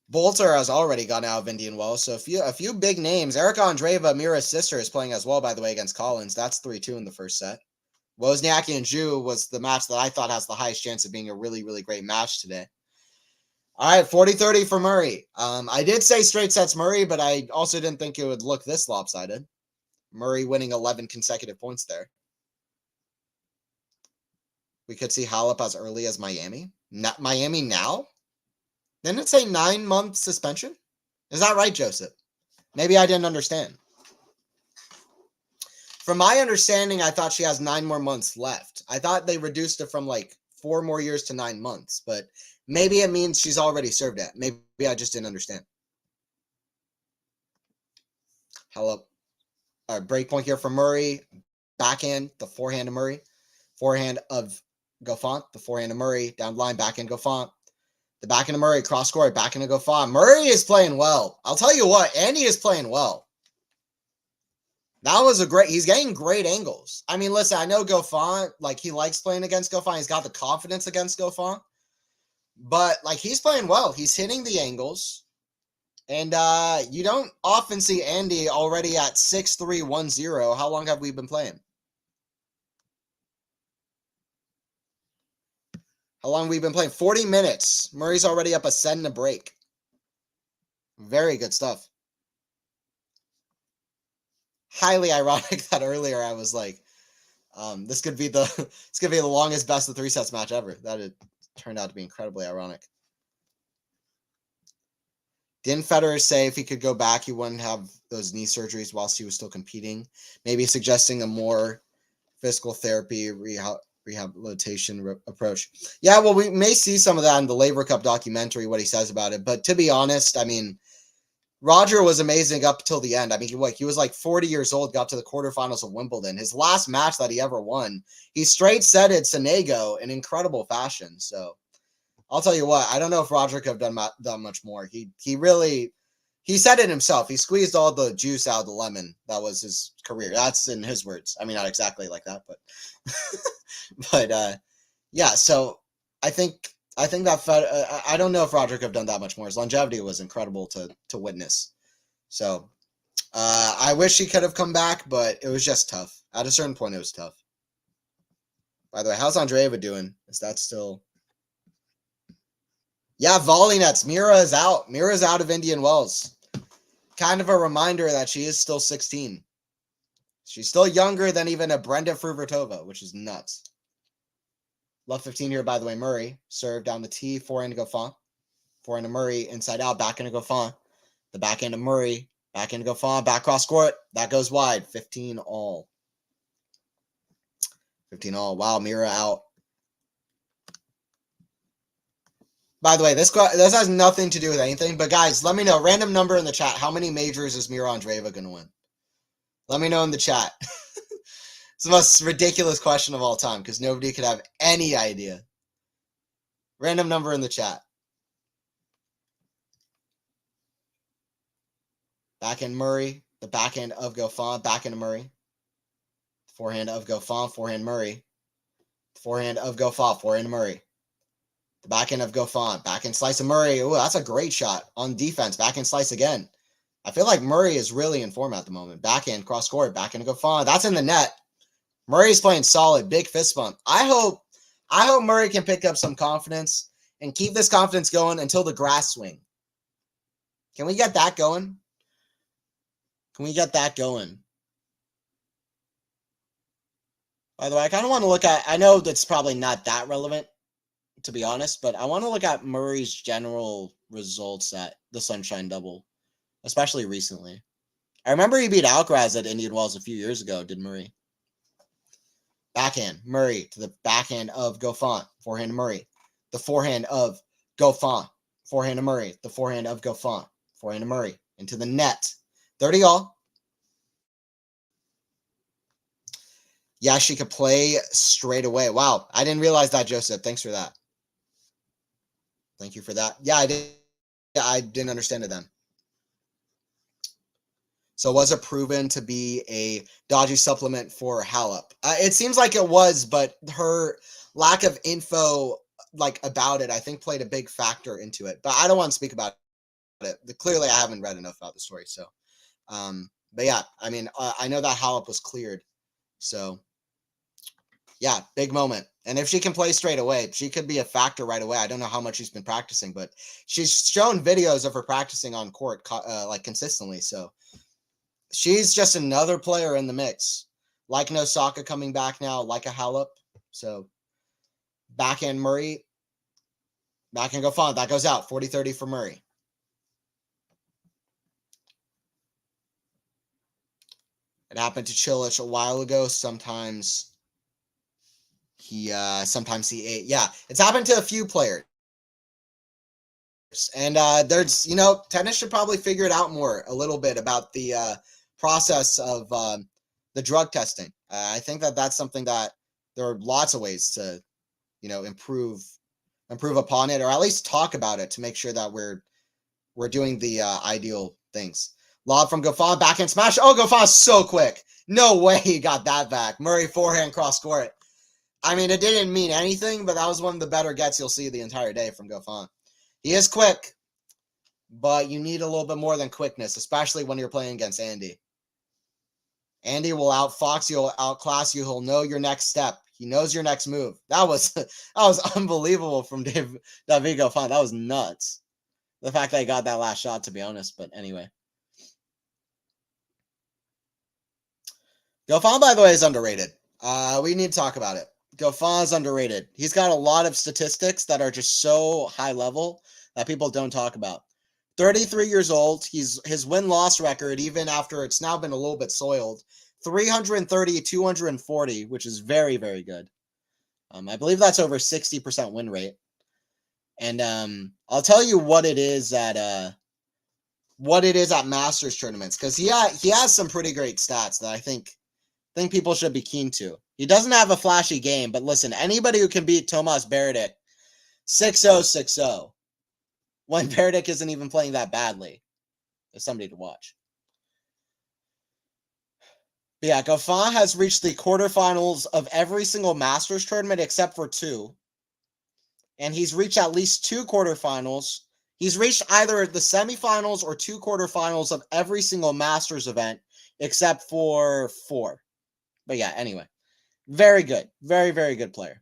Bolter has already gone out of Indian Wells, so a few big names. Erica Andreeva, Mira's sister, is playing as well, by the way, against Collins. That's 3-2 in the first set. Wozniacki and Zhu was the match that I thought has the highest chance of being a really, really great match today. All right, 40-30 for Murray. I did say straight sets Murray, but I also didn't think it would look this lopsided. Murray winning 11 consecutive points there. We could see Halep as early as Miami. Not Miami now? Didn't it say 9-month suspension? Is that right, Joseph? Maybe I didn't understand. From my understanding, I thought she has 9 more months left. I thought they reduced it from like 4 more years to 9 months, but maybe it means she's already served it. Maybe I just didn't understand. Hello. All right, break point here for Murray. Backhand, the forehand of Murray. Forehand of Goffin. The forehand of Murray. Down the line, backhand Goffin. The backhand of Murray, cross court, backhand of Goffin. Murray is playing well. I'll tell you what, Andy is playing well. That was he's getting great angles. I mean, listen, I know Goffin, like, he likes playing against Goffin. He's got the confidence against Goffin. But, like, he's playing well. He's hitting the angles. And you don't often see Andy already at 6-3, 1-0. How long have we been playing? How long have we been playing? 40 minutes. Murray's already up a set and a break. Very good stuff. Highly ironic that earlier I was like, this could be the longest best of 3 sets match ever. That it turned out to be incredibly ironic. Didn't Federer say if he could go back, he wouldn't have those knee surgeries whilst he was still competing? Maybe suggesting a more physical therapy rehabilitation approach. Yeah, well, we may see some of that in the Labor Cup documentary, what he says about it. But to be honest, I mean, Roger was amazing up till the end. I mean, he was like 40 years old, got to the quarterfinals of Wimbledon. His last match that he ever won, he straight setted Sonego in incredible fashion. So I'll tell you what, I don't know if Roger could have done much more. He said it himself. He squeezed all the juice out of the lemon. That was his career. That's in his words. I mean, not exactly like that, but but yeah. So I think that I don't know if Roger could have done that much more. His longevity was incredible to witness. So I wish he could have come back, but it was just tough. At a certain point, it was tough. By the way, how's Andreeva doing? Is that still? Yeah, volley nets. Mira is out. Mira's out of Indian Wells. Kind of a reminder that she is still 16. She's still younger than even a Brenda Fruvertova, which is nuts. Love 15 here, by the way. Murray. Serve down the tee. Forehand to Goffin. Forehand to Murray. Inside out. Backhand to Goffin. The backhand to Murray. Backhand to Goffin. Back cross court. That goes wide. 15 all. 15 all. Wow, Mira out. By the way, this has nothing to do with anything, but guys, let me know. Random number in the chat. How many majors is Mira Andreeva going to win? Let me know in the chat. It's the most ridiculous question of all time because nobody could have any idea. Random number in the chat. Backhand Murray. The backhand of Goffin. Backhand of Murray. Forehand of Goffin. Forehand Murray. Forehand of Goffin. Forehand Murray. The backhand of Goffin. Backhand slice of Murray. Ooh, that's a great shot on defense. Backhand slice again. I feel like Murray is really in form at the moment. Backhand cross court. Backhand of Goffin. That's in the net. Murray's playing solid. Big fist bump. I hope Murray can pick up some confidence and keep this confidence going until the grass swing. Can we get that going? Can we get that going? By the way, I kind of want to look at, I know that's probably not that relevant, to be honest, but I want to look at Murray's general results at the Sunshine Double, especially recently. I remember he beat Alcaraz at Indian Wells a few years ago, did Murray. Backhand, Murray to the backhand of Goffin. Forehand to Murray. The forehand of Goffin. Forehand to Murray. The forehand of Goffin. Forehand to Murray. Into the net. 30 all. Yeah, she could play straight away. Wow, I didn't realize that, Joseph. Thanks for that. Thank you for that. Yeah, I didn't understand it then. So was it proven to be a dodgy supplement for Halep? It seems like it was, but her lack of info about it, I think, played a big factor into it. But I don't want to speak about it. Clearly, I haven't read enough about the story. So, but yeah, I mean, I know that Halep was cleared. So, Yeah, big moment. And if she can play straight away, she could be a factor right away. I don't know how much she's been practicing, but she's shown videos of her practicing on court like consistently. So she's just another player in the mix. Like an Osaka coming back now, like a Halep. So backhand Murray, backhand Goffin. That goes out. 40-30 for Murray. It happened to Chilich a while ago. Sometimes he ate. Yeah, it's happened to a few players. And there's, tennis should probably figure it out more a little bit about the process of the drug testing. I think that's something that there are lots of ways to, improve upon it, or at least talk about it to make sure that we're doing the ideal things. Lob from Goffin, backhand smash. Oh, Goffin's so quick. No way he got that back. Murray forehand cross court. I mean, it didn't mean anything, but that was one of the better gets you'll see the entire day from Goffin. He is quick, but you need a little bit more than quickness, especially when you're playing against Andy. Andy will outfox you, outclass you. He'll know your next step. He knows your next move. That was unbelievable from David Goffin. That was nuts. The fact that he got that last shot, to be honest. But anyway. Goffin, by the way, is underrated. We need to talk about it. Goffin is underrated. He's got a lot of statistics that are just so high level that people don't talk about. 33 years old. His win-loss record, even after it's now been a little bit soiled, 330, 240, which is very, very good. I believe that's over 60% win rate. And I'll tell you what it is at Masters tournaments, because he has some pretty great stats that I think people should be keen to. He doesn't have a flashy game, but listen, anybody who can beat Tomas Berdych 6-0, 6-0, when Berdych isn't even playing that badly, is somebody to watch. But yeah, Goffin has reached the quarterfinals of every single Masters tournament except for 2. And he's reached at least 2 quarterfinals. He's reached either the semifinals or 2 quarterfinals of every single Masters event except for 4. But yeah, anyway. Very good. Very, very good player.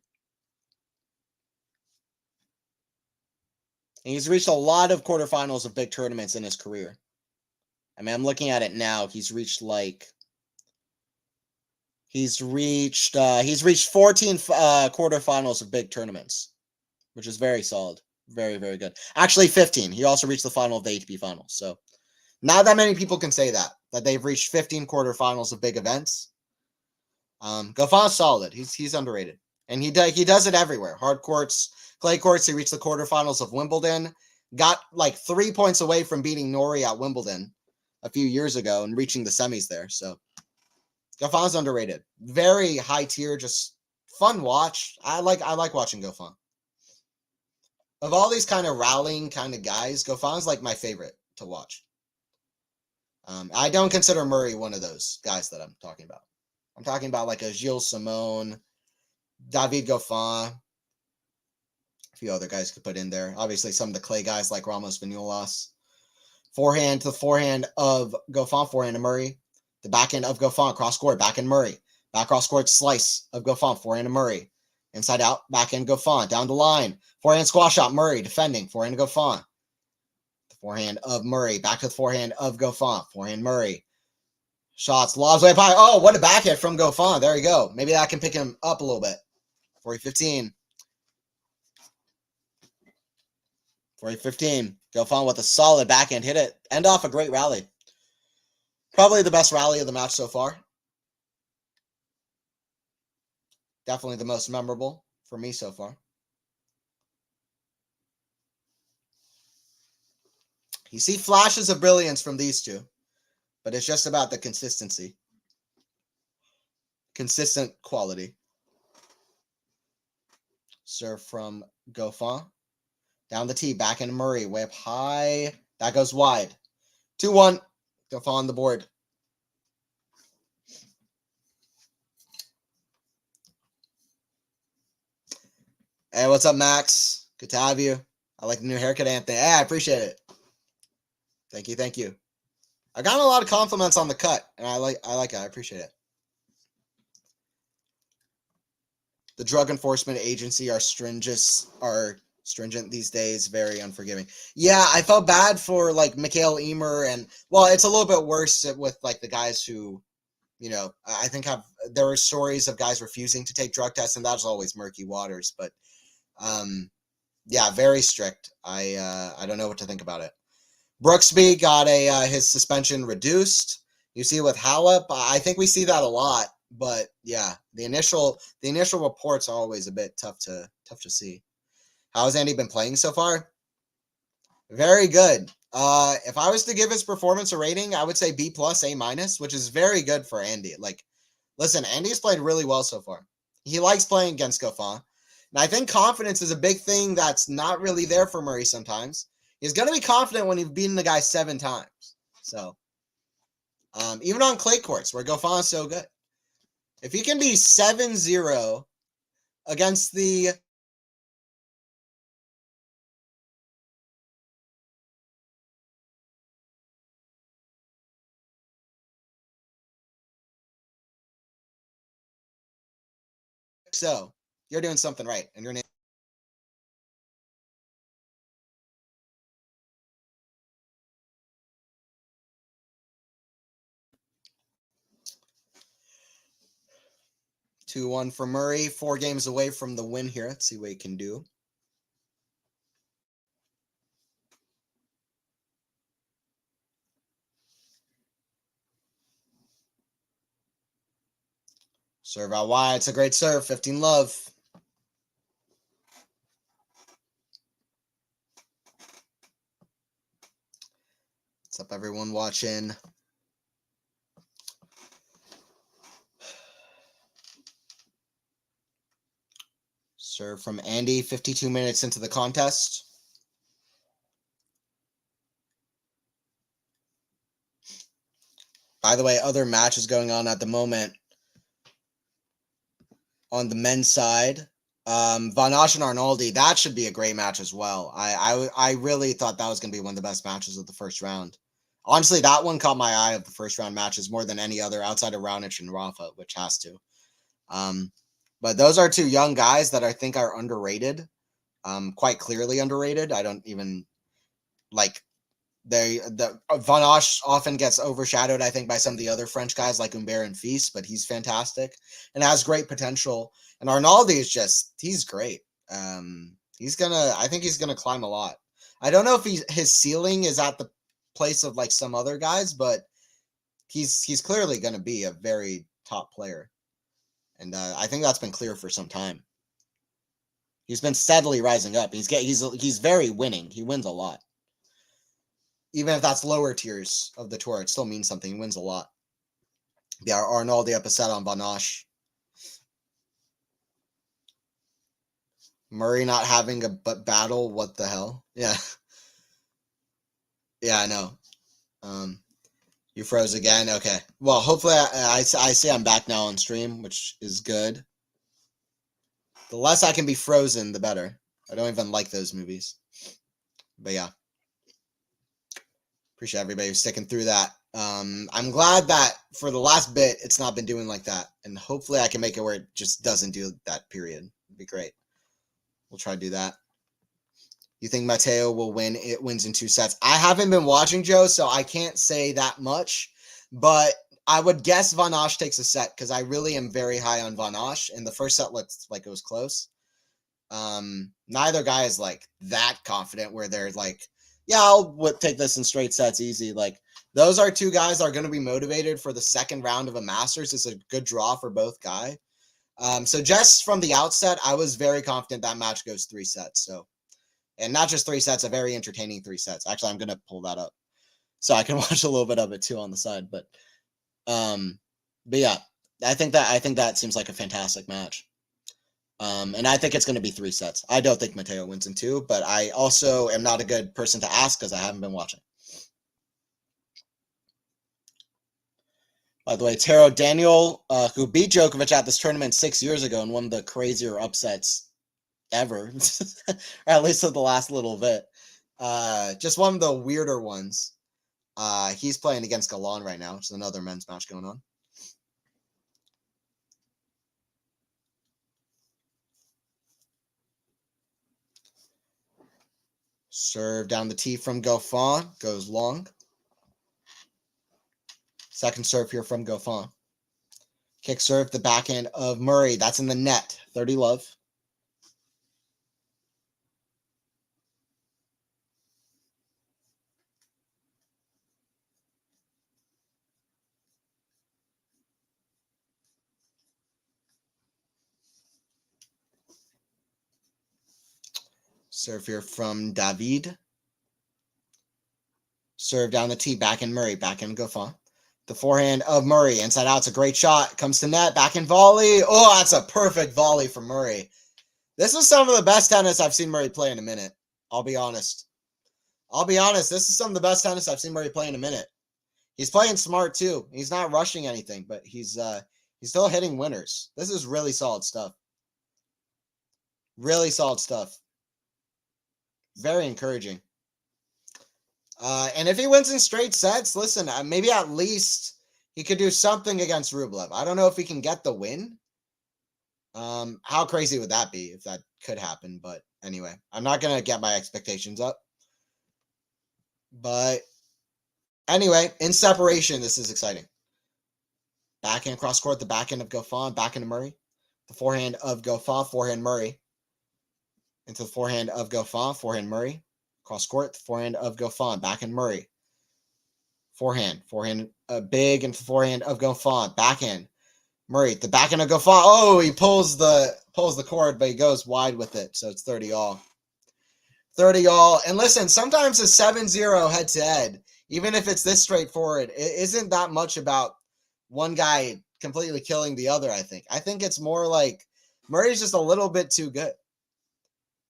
And he's reached a lot of quarterfinals of big tournaments in his career. I mean, I'm looking at it now. He's reached 14 quarterfinals of big tournaments, which is very solid. Very, very good. Actually, 15. He also reached the final of the ATP finals. So not that many people can say that they've reached 15 quarterfinals of big events. Goffin's solid. He's underrated. And he does it everywhere. Hard courts, clay courts. He reached the quarterfinals of Wimbledon. Got like 3 points away from beating Norrie at Wimbledon a few years ago and reaching the semis there. So Goffin's underrated. Very high tier, just fun watch. I like watching Goffin. Of all these kind of rallying kind of guys, Goffin's like my favorite to watch. I don't consider Murray one of those guys that I'm talking about. I'm talking about like a Gilles Simon, David Goffin, a few other guys could put in there. Obviously, some of the clay guys like Ramos Vinolas. Forehand to the forehand of Goffin, forehand to Murray. The backhand of Goffin, cross court, backhand Murray. Back cross court slice of Goffin, forehand to Murray. Inside out, backhand Goffin, down the line. Forehand squash shot, Murray defending, forehand to Goffin. The forehand of Murray, back to the forehand of Goffin, forehand Murray. Shots, lobs way up high. Oh, what a backhand from Goffin. There you go. Maybe that can pick him up a little bit. 40-15. 40-15. Goffin with a solid backhand. Hit it. End off a great rally. Probably the best rally of the match so far. Definitely the most memorable for me so far. You see flashes of brilliance from these two, but it's just about the consistency. Consistent quality. Serve from Goffin. Down the tee, back into Murray, way up high. That goes wide. 2-1. Goffin on the board. Hey, what's up, Max? Good to have you. I like the new haircut, Anthony. Hey, I appreciate it. Thank you, thank you. I got a lot of compliments on the cut, and I like it. I appreciate it. The Drug Enforcement Agency are stringent these days, very unforgiving. Yeah, I felt bad for like Mikael Emer, and well, it's a little bit worse with like the guys who, you know, I think there were stories of guys refusing to take drug tests, and that was always murky waters. But yeah, very strict. I don't know what to think about it. Brooksby got his suspension reduced. You see with Halep, I think we see that a lot. But yeah, the initial reports are always a bit tough to see. How has Andy been playing so far? Very good. If I was to give his performance a rating, I would say B+, A-, which is very good for Andy. Like, listen, Andy's played really well so far. He likes playing against Goffin. And I think confidence is a big thing that's not really there for Murray sometimes. He's going to be confident when you've beaten the guy 7 times. So, even on clay courts where Goffin is so good. If he can be 7-0 against the so, you're doing something right. And your name two 2-1 for Murray. 4 games away from the win here. Let's see what he can do. Serve out wide. It's a great serve. 15 love. What's up, everyone watching? Serve from Andy. 52 minutes into the contest. By the way, other matches going on at the moment. On the men's side, Van Asch and Arnaldi, that should be a great match as well. I really thought that was going to be one of the best matches of the first round. Honestly, that one caught my eye of the first round matches more than any other outside of Raonic and Rafa, which has to. But those are 2 young guys that I think are underrated, quite clearly underrated. I don't even like the Van Asch often gets overshadowed, I think, by some of the other French guys like Humbert and Fils, but he's fantastic and has great potential. And Arnaldi is he's great. I think he's gonna climb a lot. I don't know if his ceiling is at the place of like some other guys, but he's clearly gonna be a very top player. And I think that's been clear for some time. He's been steadily rising up. He's very winning. He wins a lot. Even if that's lower tiers of the tour, it still means something. He wins a lot. Yeah, Arnaldi up a set on Van Asch. Murray not having a battle. What the hell? Yeah. Yeah, I know. You froze again. Okay. Well, hopefully I see I'm back now on stream, which is good. The less I can be frozen, the better. I don't even like those movies. But yeah. Appreciate everybody sticking through that. I'm glad that for the last bit, it's not been doing like that. And hopefully I can make it where it just doesn't do that, period. It'd be great. We'll try to do that. You think Matteo will win? It wins in 2 sets. I haven't been watching, Joe, so I can't say that much. But I would guess Van Asch takes a set because I really am very high on Van Asch. And the first set looked like it was close. Neither guy is like that confident where they're like, yeah, I'll take this in straight sets easy. Like, those are 2 guys that are going to be motivated for the second round of a Masters. It's a good draw for both guys. So just from the outset, I was very confident that match goes 3 sets. So, and not just 3 sets, a very entertaining 3 sets. Actually, I'm going to pull that up so I can watch a little bit of it too on the side. But yeah, I think that seems like a fantastic match. And I think it's going to be 3 sets. I don't think Matteo wins in 2, but I also am not a good person to ask because I haven't been watching. By the way, Taro Daniel, who beat Djokovic at this tournament 6 years ago and one of the crazier upsets ever, or at least of the last little bit. Just one of the weirder ones. He's playing against Galan right now, which is another men's match going on. Serve down the tee from Goffin. Goes long. Second serve here from Goffin. Kick serve, the backhand of Murray. That's in the net. 30 love. Serve here from David. Serve down the tee, backhand Murray, backhand Goffin. The forehand of Murray, inside out. It's a great shot. Comes to net, backhand volley. Oh, that's a perfect volley from Murray. This is some of the best tennis I've seen Murray play in a minute. I'll be honest. This is some of the best tennis I've seen Murray play in a minute. He's playing smart too. He's not rushing anything, but he's still hitting winners. This is really solid stuff. Really solid stuff. Very encouraging. And if he wins in straight sets, listen, maybe at least he could do something against Rublev. I don't know if he can get the win. How crazy would that be if that could happen? But anyway, I'm not going to get my expectations up. But anyway, in separation, this is exciting. Backhand cross court, the backhand of Goffin, backhand of Murray. The forehand of Goffin, forehand Murray. Into the forehand of Goffin, forehand Murray. Cross court, the forehand of Goffin, backhand Murray. Forehand big into the forehand of Goffin, backhand Murray. The backhand of Goffin. Oh, he pulls the cord, but he goes wide with it, so it's 30 all. 30 all. And listen, sometimes a 7-0 head-to-head, even if it's this straightforward, it isn't that much about one guy completely killing the other, I think. I think it's more like Murray's just a little bit too good.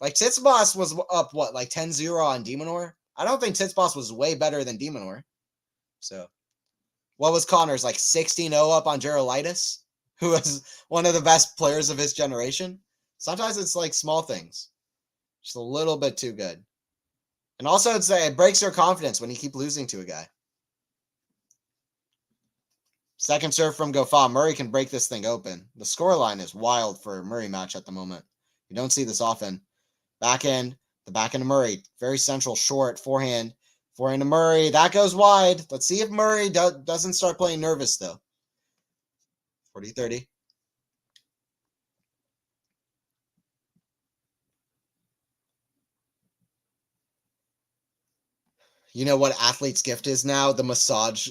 Like, Tsitsipas was up, what, like 10-0 on de Minaur? I don't think Tsitsipas was way better than de Minaur. So, what was Connors, like 16-0 up on Gerolaitis, who was one of the best players of his generation? Sometimes it's like small things. Just a little bit too good. And also, it breaks your confidence when you keep losing to a guy. Second serve from Goffin. Murray can break this thing open. The scoreline is wild for a Murray match at the moment. You don't see this often. Backhand, the backhand of Murray. Very central, short, forehand. Forehand to Murray. That goes wide. Let's see if Murray doesn't start playing nervous, though. 40-30. You know what athlete's gift is now? The massage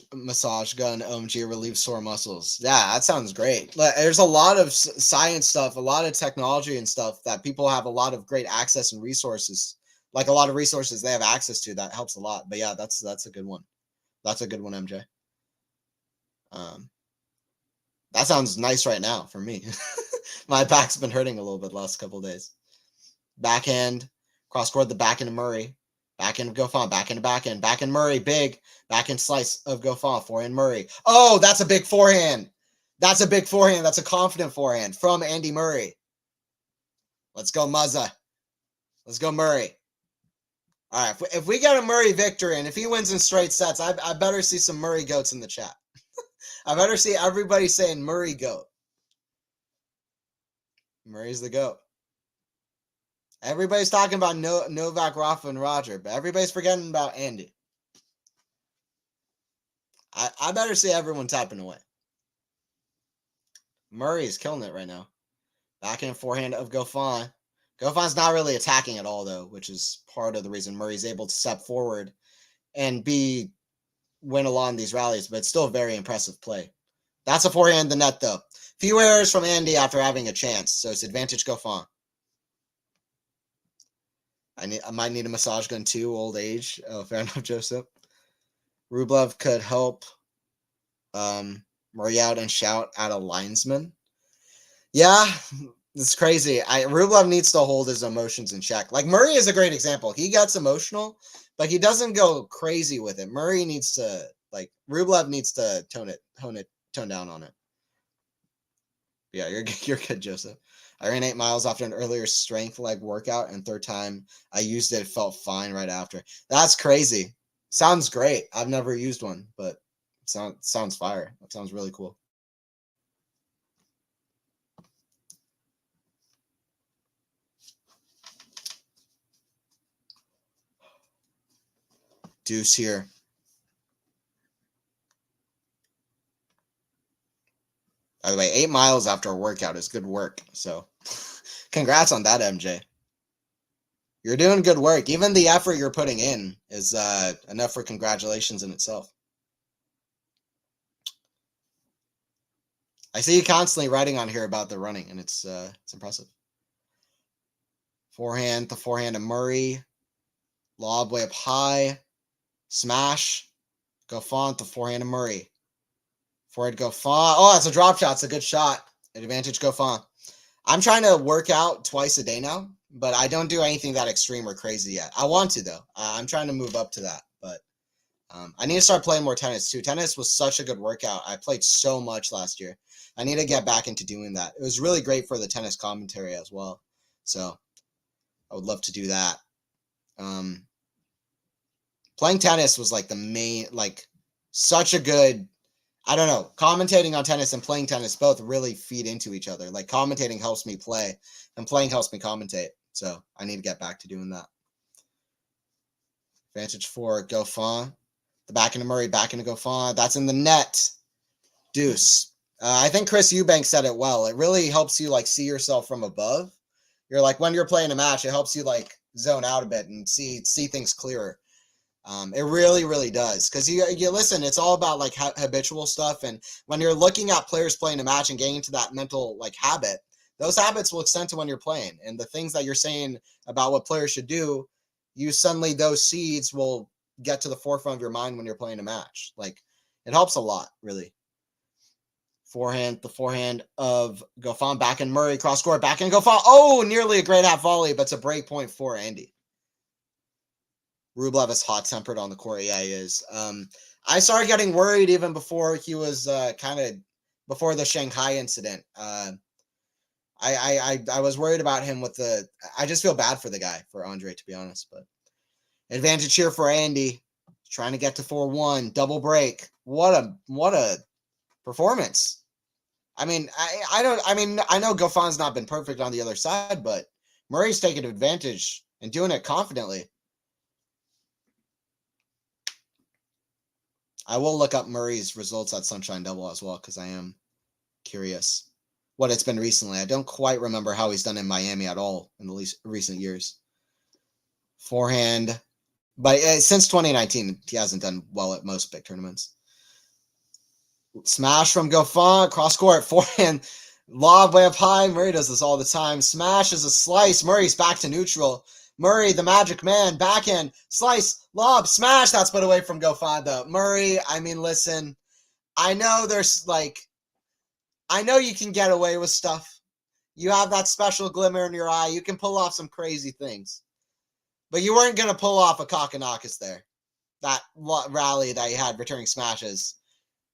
gun OMG relieves sore muscles. Yeah, that sounds great. There's a lot of science stuff, a lot of technology and stuff that people have a lot of great access and resources. Like a lot of resources they have access to. That helps a lot. But yeah, that's a good one. That's a good one, MJ. That sounds nice right now for me. My back's been hurting a little bit the last couple of days. Backhand, cross court, the backhand of Murray. Backhand of Goffin, backhand Murray, big. Backhand slice of Goffin, forehand Murray. Oh, that's a big forehand. That's a big forehand. That's a confident forehand from Andy Murray. Let's go, Muzza. Let's go, Murray. All right, if we get a Murray victory, and if he wins in straight sets, I better see some Murray goats in the chat. I better see everybody saying Murray goat. Murray's the goat. Everybody's talking about Novak, Rafa, and Roger, but everybody's forgetting about Andy. I better see everyone tapping away. Murray is killing it right now. Backhand, forehand of Goffin. Goffin's not really attacking at all, though, which is part of the reason Murray's able to step forward and win along these rallies, but it's still a very impressive play. That's a forehand in the net, though. Few errors from Andy after having a chance, so it's advantage Goffin. I might need a massage gun too, old age. Oh, fair enough, Joseph. Rublev could help Murray out and shout at a linesman. Yeah, it's crazy. Rublev needs to hold his emotions in check. Like, Murray is a great example. He gets emotional, but he doesn't go crazy with it. Murray needs to, Rublev needs to tone down on it. Yeah, you're good, Joseph. I ran 8 miles after an earlier strength leg workout, and third time I used it felt fine right after. That's crazy. Sounds great. I've never used one, but it sounds fire. That sounds really cool. Deuce here. By the way, 8 miles after a workout is good work. So congrats on that, MJ. You're doing good work. Even the effort you're putting in is enough for congratulations in itself. I see you constantly writing on here about the running, and it's impressive. Forehand, the forehand of Murray. Lob way up high. Smash. Goffin, the forehand of Murray. Forehand Goffin. Oh, that's a drop shot. It's a good shot. Advantage Goffin. I'm trying to work out twice a day now, but I don't do anything that extreme or crazy yet. I want to, though. I'm trying to move up to that, but I need to start playing more tennis, too. Tennis was such a good workout. I played so much last year. I need to get back into doing that. It was really great for the tennis commentary as well, so I would love to do that. Playing tennis was like the main, like such a good, I don't know, commentating on tennis and playing tennis both really feed into each other. Like commentating helps me play and playing helps me commentate. So I need to get back to doing that. Advantage for Goffin. The back into Murray, back into Goffin. That's in the net. Deuce. I think Chris Eubank said it well. It really helps you like see yourself from above. You're like, when you're playing a match, it helps you like zone out a bit and see things clearer. It really, really does. Because you listen, it's all about like habitual stuff. And when you're looking at players playing a match and getting into that mental like habit, those habits will extend to when you're playing. And the things that you're saying about what players should do, you suddenly, those seeds will get to the forefront of your mind when you're playing a match. Like, it helps a lot, really. Forehand, the forehand of Goffin, back in Murray, cross court, back in Goffin. Oh, nearly a great half volley, but it's a break point for Andy. Rublev is hot-tempered on the court. Yeah, he is. I started getting worried even before he was before the Shanghai incident. I was worried about him with the. I just feel bad for the guy, for Andre, to be honest. But advantage here for Andy, trying to get to 4-1, double break. What a performance! I mean, I know Goffin's not been perfect on the other side, but Murray's taking advantage and doing it confidently. I will look up Murray's results at Sunshine Double as well, because I am curious what it's been recently. I don't quite remember how he's done in Miami at all in the recent years. Forehand, but since 2019, he hasn't done well at most big tournaments. Smash from Goffin, cross court, forehand, lob way up high. Murray does this all the time. Smash is a slice. Murray's back to neutral. Murray, the magic man, backhand, slice, lob, smash. That's put away from Goffin, though. Murray, I mean, listen, I know there's like, I know you can get away with stuff. You have that special glimmer in your eye. You can pull off some crazy things. But you weren't going to pull off a Kokkinakis there. That rally that you had returning smashes.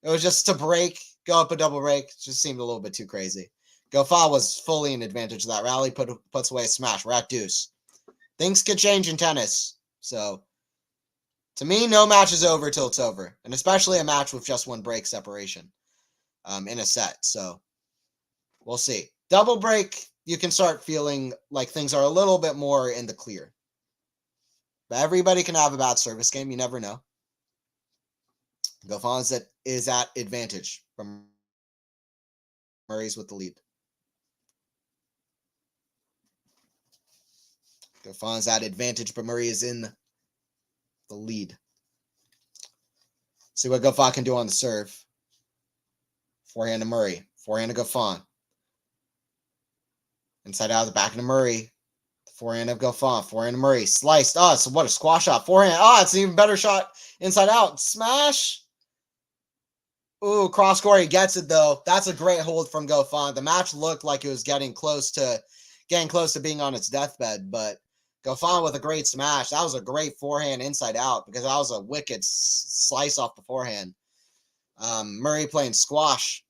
It was just to break, go up a double break. It just seemed a little bit too crazy. Goffin was fully in advantage of that rally, puts away a smash. We're at deuce. Things could change in tennis. So, to me, no match is over till it's over. And especially a match with just one break separation in a set. So, we'll see. Double break, you can start feeling like things are a little bit more in the clear. But everybody can have a bad service game. You never know. Goffin is at advantage from Murray's with the lead. Goffin's at advantage, but Murray is in the lead. See what Goffin can do on the serve. Forehand to Murray. Forehand to Goffin. Inside out, the back to Murray. Forehand of Goffin. Forehand to Murray. Sliced. Oh, so what a squash shot. Forehand. Oh, it's an even better shot. Inside out. Smash. Ooh, cross court. He gets it, though. That's a great hold from Goffin. The match looked like it was getting close to being on its deathbed, but Goffin with a great smash. That was a great forehand inside out because that was a wicked slice off the forehand. Murray playing squash.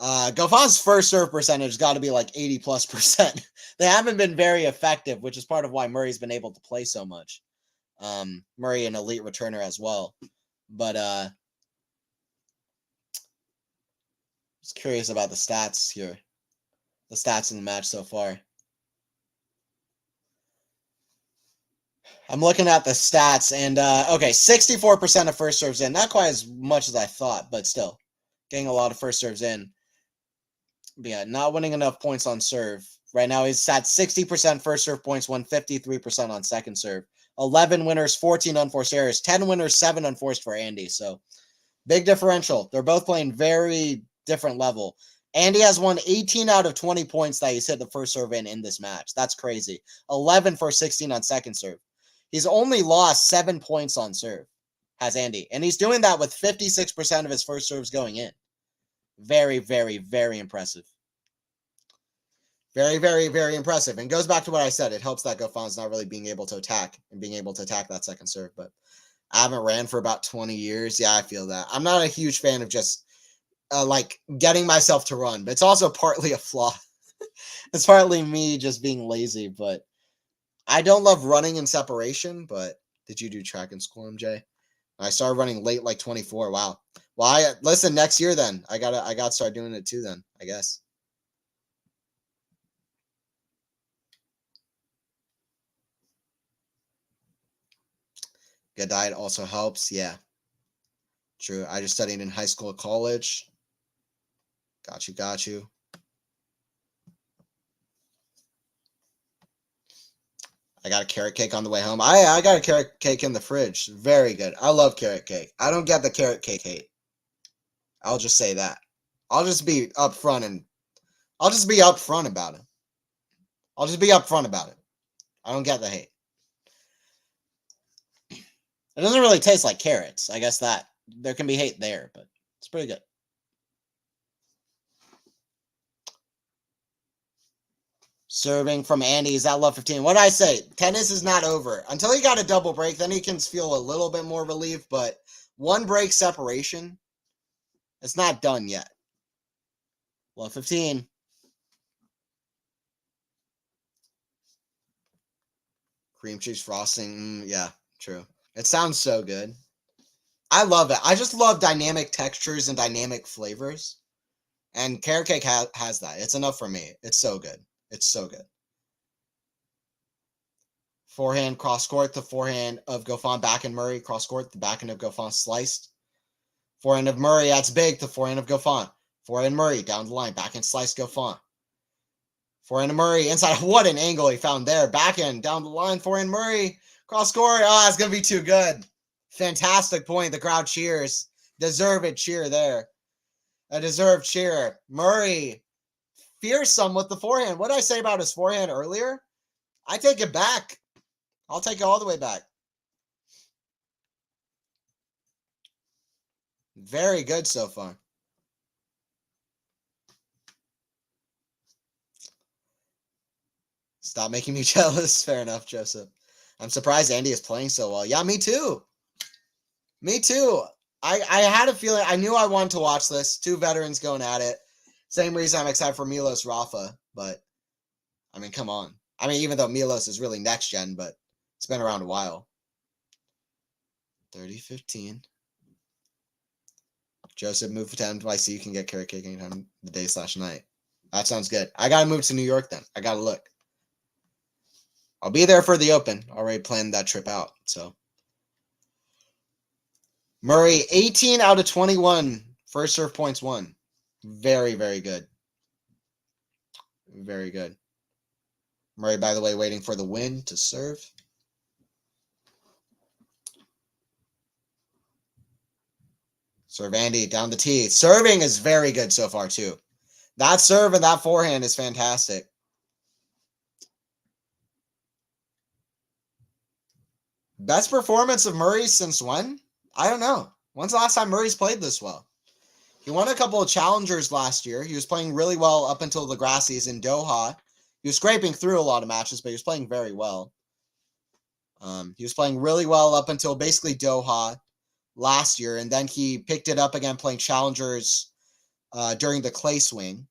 Goffin's first serve percentage got to be like 80+%. They haven't been very effective, which is part of why Murray's been able to play so much. Murray an elite returner as well. But just curious about the stats here. The stats in the match so far. I'm looking at the stats, and okay, 64% of first serves in. Not quite as much as I thought, but still getting a lot of first serves in. But yeah, not winning enough points on serve. Right now, he's at 60% first serve points, won 53% on second serve. 11 winners, 14 unforced errors. 10 winners, 7 unforced for Andy. So big differential. They're both playing very different level. Andy has won 18 out of 20 points that he's hit the first serve in this match. That's crazy. 11 for 16 on second serve. He's only lost 7 points on serve, has Andy. And he's doing that with 56% of his first serves going in. Very, very, very impressive. Very, very, very impressive. And goes back to what I said. It helps that Goffin's not really being able to attack and being able to attack that second serve. But I haven't ran for about 20 years. Yeah, I feel that. I'm not a huge fan of just like getting myself to run, but it's also partly a flaw. It's partly me just being lazy, but I don't love running in separation. But did you do track in school, MJ? I started running late, like 24. Wow. Well, listen, next year then. I gotta start doing it too then, I guess. Good diet also helps. Yeah. True. I just studied in high school, college. Got you. I got a carrot cake on the way home. I got a carrot cake in the fridge. Very good. I love carrot cake. I don't get the carrot cake hate. I'll just say that. I'll just be upfront about it. I'll just be upfront about it. I don't get the hate. It doesn't really taste like carrots. I guess that there can be hate there, but it's pretty good. Serving from Andy is at love 15. What did I say? Tennis is not over. Until he got a double break, then he can feel a little bit more relief, but one break separation, it's not done yet. Love 15. Cream cheese frosting. Yeah, true. It sounds so good. I love it. I just love dynamic textures and dynamic flavors. And carrot cake has that. It's enough for me. It's so good. It's so good. Forehand, cross court, the forehand of Goffin, backhand Murray, cross court, the backhand of Goffin sliced. Forehand of Murray, that's big, the forehand of Goffin. Forehand Murray, down the line, backhand slice Goffin. Forehand of Murray, inside, what an angle he found there. Backhand, down the line, forehand Murray, cross court, oh, it's going to be too good. Fantastic point, the crowd cheers. Deserved cheer there. A deserved cheer. Murray, fearsome with the forehand. What did I say about his forehand earlier? I take it back. I'll take it all the way back. Very good so far. Stop making me jealous. Fair enough, Joseph. I'm surprised Andy is playing so well. Yeah, me too. Me too. I had a feeling. I knew I wanted to watch this. Two veterans going at it. Same reason I'm excited for Milos Rafa. But, I mean, come on. I mean, even though Milos is really next gen, but it's been around a while. 30-15. Joseph, move for 10. I see you can get carrot cake anytime the day/night. That sounds good. I got to move to New York then. I got to look. I'll be there for the Open. Already planned that trip out. So Murray, 18 out of 21 first serve points won. Very, very good. Very good. Murray, by the way, waiting for the win to serve. Serve Andy down the tee. Serving is very good so far, too. That serve and that forehand is fantastic. Best performance of Murray since when? I don't know. When's the last time Murray's played this well? He won a couple of challengers last year. He was playing really well up until the Grassies in Doha. He was scraping through a lot of matches, but he was playing very well. He was playing really well up until basically Doha last year, and then he picked it up again playing challengers during the clay swing.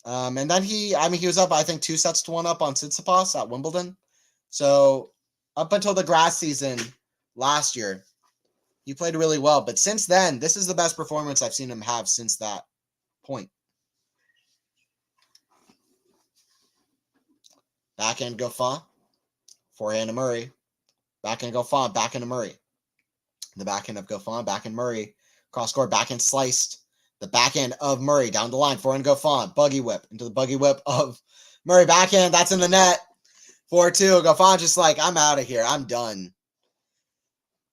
And then he was up, I think, 2-1 up on Tsitsipas at Wimbledon. So up until the grass season last year, he played really well. But since then, this is the best performance I've seen him have since that point. Backhand Goffin. Forehand to Murray. Backhand Goffin, backhand to Murray. The backhand of Goffin, backhand Murray. Cross court, backhand sliced. The backhand of Murray down the line. Forehand Goffin, buggy whip into the buggy whip of Murray. Backhand, that's in the net. 4-2. Goffin just like, I'm out of here. I'm done.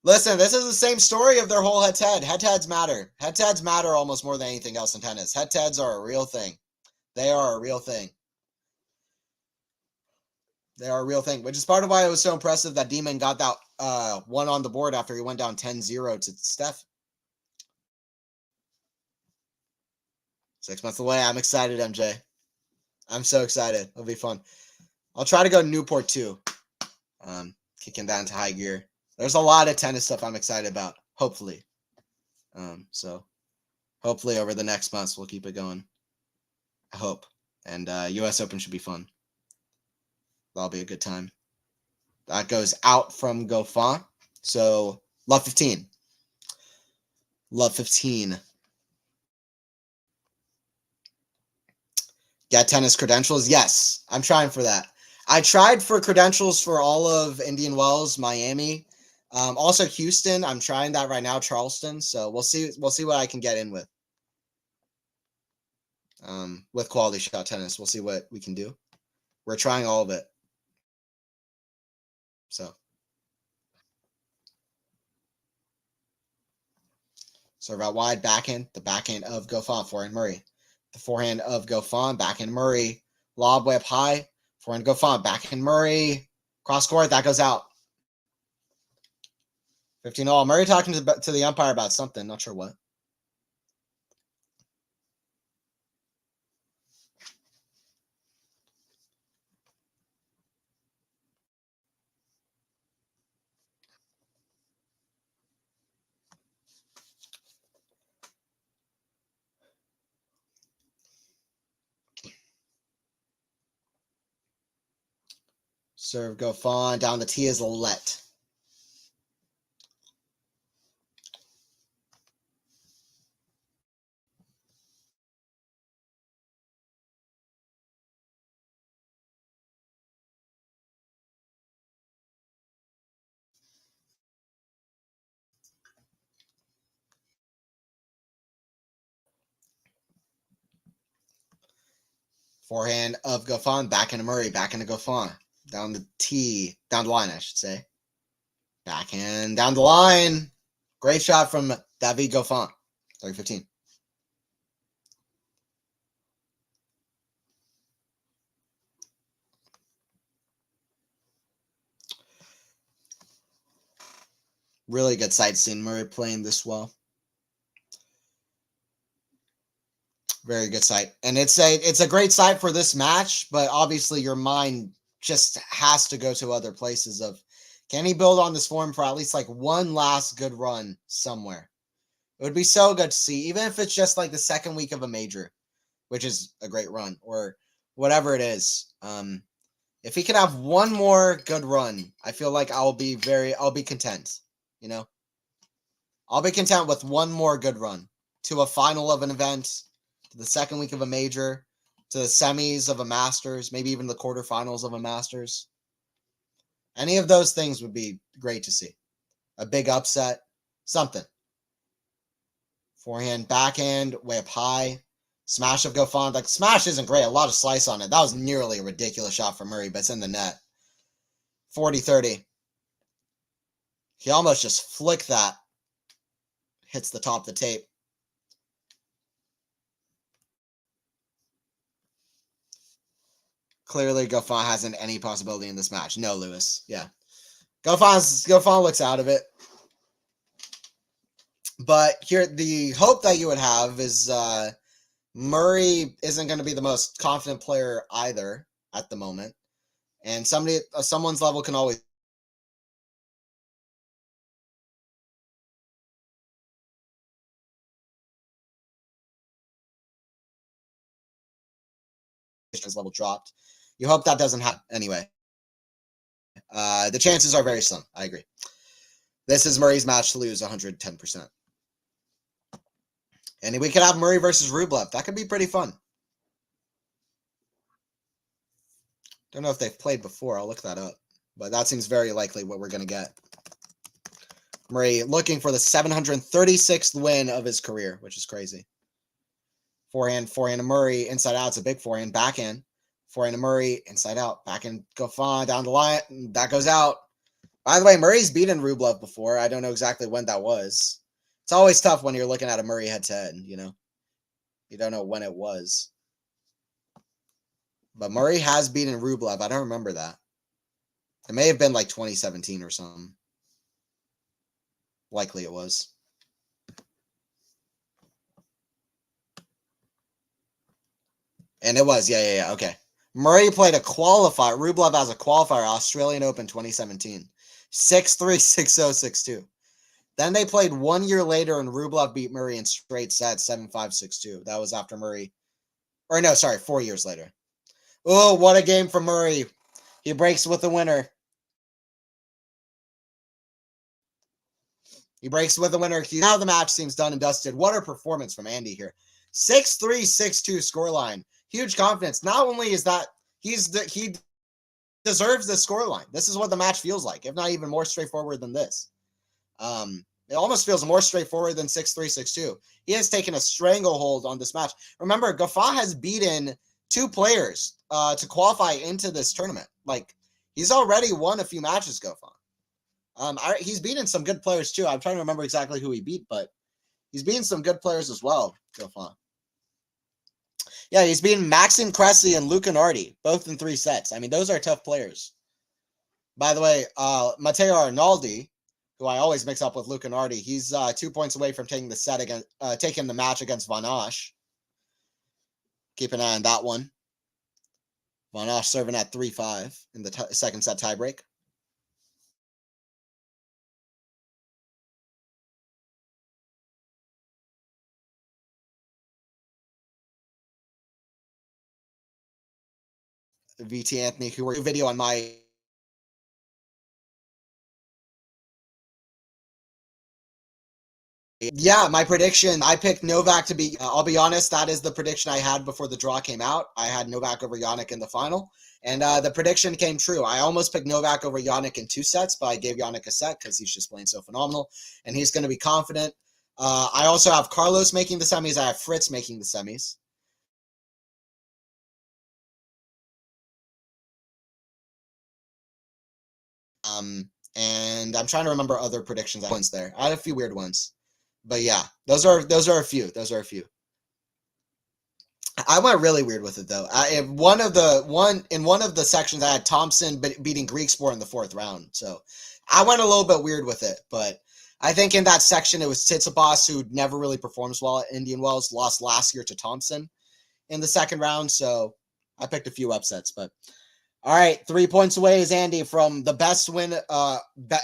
Listen, this is the same story of their whole head-to-head. Head-to-heads matter. Head-to-heads matter almost more than anything else in tennis. Head-to-heads are a real thing. They are a real thing. They are a real thing, which is part of why it was so impressive that Demon got that one on the board after he went down 10-0 to Steph. 6 months away. I'm excited, MJ. I'm so excited. It'll be fun. I'll try to go to Newport too. Kicking that into high gear. There's a lot of tennis stuff I'm excited about. Hopefully. So hopefully over the next months we'll keep it going. I hope. And US Open should be fun. That'll be a good time. That goes out from Goffin. So love 15. Love 15. Get tennis credentials? Yes, I'm trying for that. I tried for credentials for all of Indian Wells, Miami, also Houston. I'm trying that right now, Charleston. So we'll see what I can get in with QualityShot tennis. We'll see what we can do. We're trying all of it. So serve out wide, backhand, the backhand of Goffin, forehand Murray. The forehand of Goffin, backhand Murray. Lob way up high. Forehand Goffin, backhand Murray. Cross court, that goes out. 15-all. Murray talking to the umpire about something. Not sure what. Serve Goffin. Down the tee is let. Forehand of Goffin, backhand to Murray, backhand to Goffin. Down the tee, down the line, I should say. Backhand down the line. Great shot from David Goffin. 30-15. Really good sight seeing Murray playing this well. Very good sight. And it's a great sight for this match, but obviously your mind just has to go to other places of, can he build on this form for at least like one last good run somewhere? It would be so good to see, even if it's just like the second week of a major, which is a great run, or whatever it is. If he can have one more good run, I feel like I'll be content, you know? I'll be content with one more good run to a final of an event, to the second week of a major, to the semis of a Masters, maybe even the quarterfinals of a Masters. Any of those things would be great to see. A big upset, something. Forehand, backhand, way up high. Smash of Goffin. Like, smash isn't great. A lot of slice on it. That was nearly a ridiculous shot from Murray, but it's in the net. 40-30. He almost just flicked that. Hits the top of the tape. Clearly, Goffin hasn't any possibility in this match. No, Lewis. Yeah. Goffin looks out of it. But here, the hope that you would have is Murray isn't going to be the most confident player either at the moment. And someone's level can always his level dropped. You hope that doesn't happen anyway. The chances are very slim. I agree. This is Murray's match to lose 110%. And we could have Murray versus Rublev. That could be pretty fun. Don't know if they've played before. I'll look that up. but that seems very likely what we're going to get. Murray looking for the 736th win of his career, which is crazy. Forehand to Murray, inside out. It's a big forehand, backhand. Forehand to Murray, inside out. Backhand, Goffin, down the line. That goes out. By the way, Murray's beaten Rublev before. I don't know exactly when that was. It's always tough when you're looking at a Murray head-to-head, you know. You don't know when it was. But Murray has beaten Rublev. I don't remember that. It may have been like 2017 or something. Likely it was. And it was. Yeah. Okay. Murray played a qualifier. Rublev has a qualifier. Australian Open 2017. 6-3, 6-0, 6-2. Then they played 1 year later, and Rublev beat Murray in straight sets, 7-5, 6-2. That was after Murray. Or no, sorry, 4 years later. Oh, what a game for Murray. He breaks with the winner. Now the match seems done and dusted. What a performance from Andy here. 6-3, 6-2 scoreline. Huge confidence. Not only is that he deserves this scoreline. This is what the match feels like, if not even more straightforward than this. It almost feels more straightforward than 6-3, 6-2. He has taken a stranglehold on this match. Remember, Goffin has beaten 2 players to qualify into this tournament. Like, he's already won a few matches, Goffin. He's beaten some good players too. I'm trying to remember exactly who he beat, but he's beaten some good players as well, Goffin. Yeah, he's beaten Maxim Cressy and Luca Nardi, both in 3 sets. I mean, those are tough players. By the way, Matteo Arnaldi, who I always mix up with Luca Nardi, he's 2 points away from taking the match against Van Asch. Keep an eye on that one. Van Asch serving at 3-5 in the second set tiebreak. VT Anthony, who were video on my my prediction. I picked Novak to be. I'll be honest, that is the prediction I had before the draw came out. I had Novak over Jannik in the final, and the prediction came true. I almost picked Novak over Jannik in 2 sets, but I gave Jannik a set because he's just playing so phenomenal, and he's going to be confident. I also have Carlos making the semis. I have Fritz making the semis. And I'm trying to remember other predictions. Ones there. I had a few weird ones, but yeah, those are a few. I went really weird with it though. In one of the sections, I had Thompson beating Griekspoor in the 4th round, so I went a little bit weird with it. But I think in that section, it was Tsitsipas, who never really performs well at Indian Wells, lost last year to Thompson in the 2nd round. So I picked a few upsets, but. All right, 3 points away is Andy from the best win,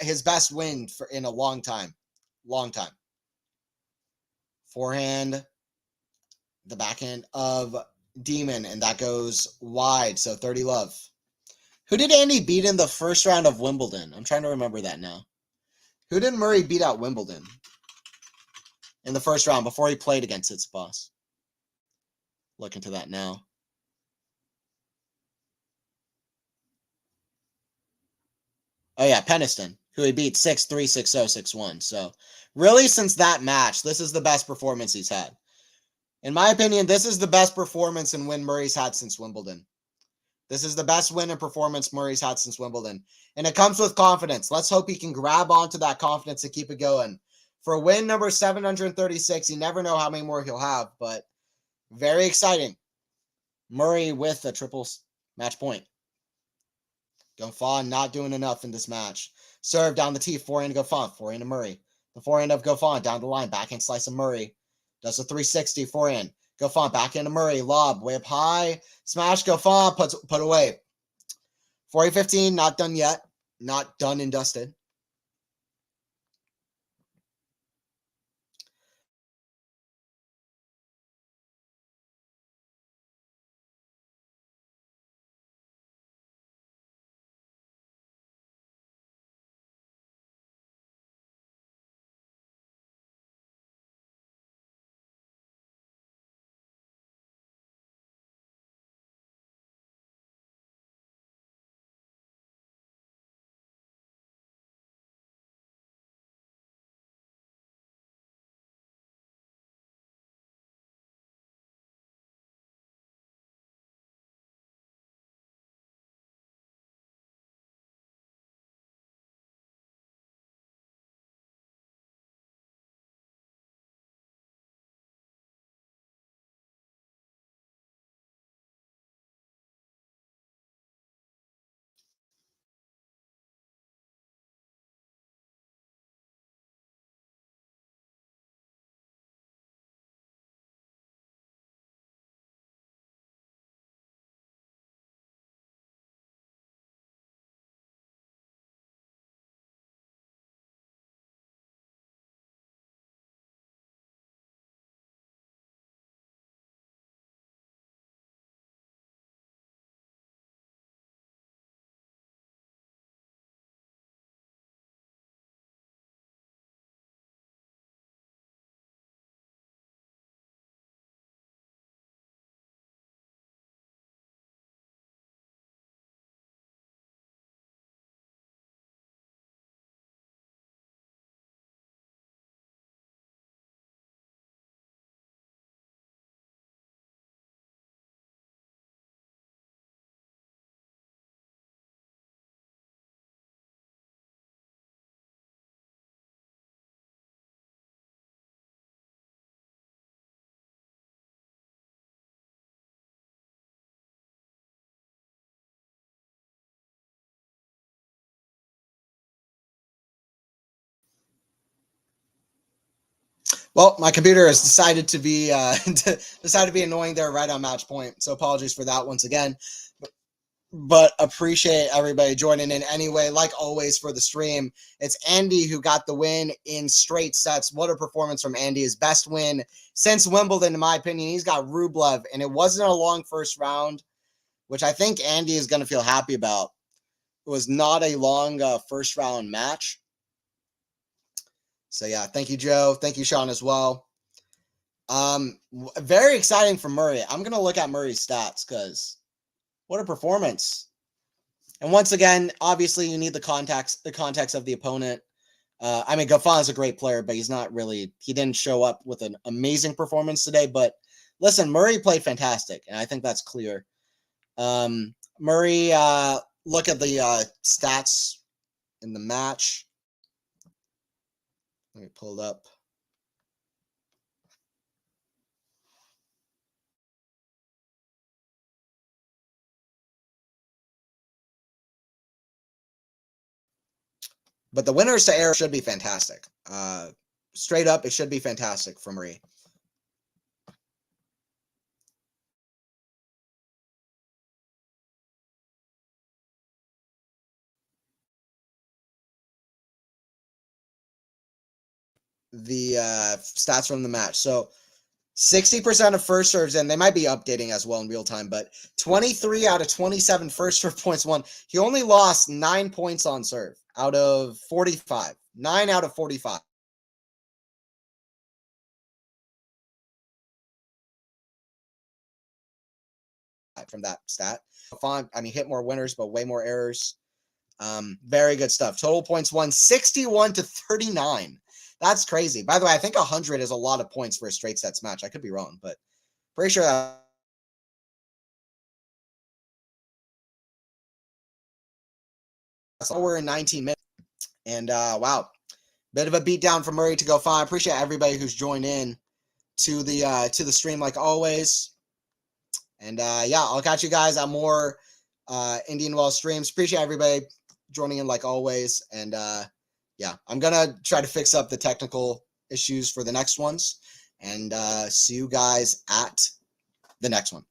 his best win in a long time. Forehand, the backhand of Demon, and that goes wide, so 30 love. Who did Andy beat in the 1st round of Wimbledon? I'm trying to remember that now. Who did Murray beat out Wimbledon in the 1st round before he played against Tsitsipas? Look into that now. Oh, yeah, Peniston, who he beat 6-3, 6-0, 6-1. So, really, since that match, this is the best performance he's had. In my opinion, this is the best performance and win Murray's had since Wimbledon. This is the best win and performance Murray's had since Wimbledon. And it comes with confidence. Let's hope he can grab onto that confidence and keep it going. For win number 736, you never know how many more he'll have, but very exciting. Murray with a triple match point. Goffin not doing enough in this match. Serve down the tee, forehand to Goffin, forehand to Murray. The forehand of Goffin down the line, backhand slice of Murray. Does a 360 forehand. Goffin backhand to Murray, lob, way up high. Smash, Goffin, put away. 40-15, not done yet. Not done and dusted. Well, my computer has decided to be annoying there right on match point. So apologies for that once again. But appreciate everybody joining in anyway. Like always for the stream, it's Andy who got the win in straight sets. What a performance from Andy. His best win since Wimbledon, in my opinion. He's got Rublev, and it wasn't a long first round, which I think Andy is going to feel happy about. It was not a long first round match. So yeah, thank you, Joe. Thank you, Sean, as well. Very exciting for Murray. I'm going to look at Murray's stats because what a performance. And once again, obviously you need the context of the opponent. I mean, Goffin is a great player, but he didn't show up with an amazing performance today. But listen, Murray played fantastic, and I think that's clear. Murray, look at the stats in the match. Let me pull it up. But the winners to air should be fantastic. Straight up, it should be fantastic for Murray. The stats from the match. So 60% of first serves, and they might be updating as well in real time, but 23 out of 27 first serve points won. He only lost 9 points on serve out of 45. 9 out of 45. From that stat. I mean, hit more winners, but way more errors. Very good stuff. Total points won 61 to 39. That's crazy. By the way, I think 100 is a lot of points for a straight sets match. I could be wrong, but pretty sure that's all. We're in 19 minutes. And wow, bit of a beatdown from Murray to Goffin. I appreciate everybody who's joined in to the stream like always. And yeah, I'll catch you guys on more Indian Wells streams. Appreciate everybody joining in like always. And yeah, I'm going to try to fix up the technical issues for the next ones. And see you guys at the next one.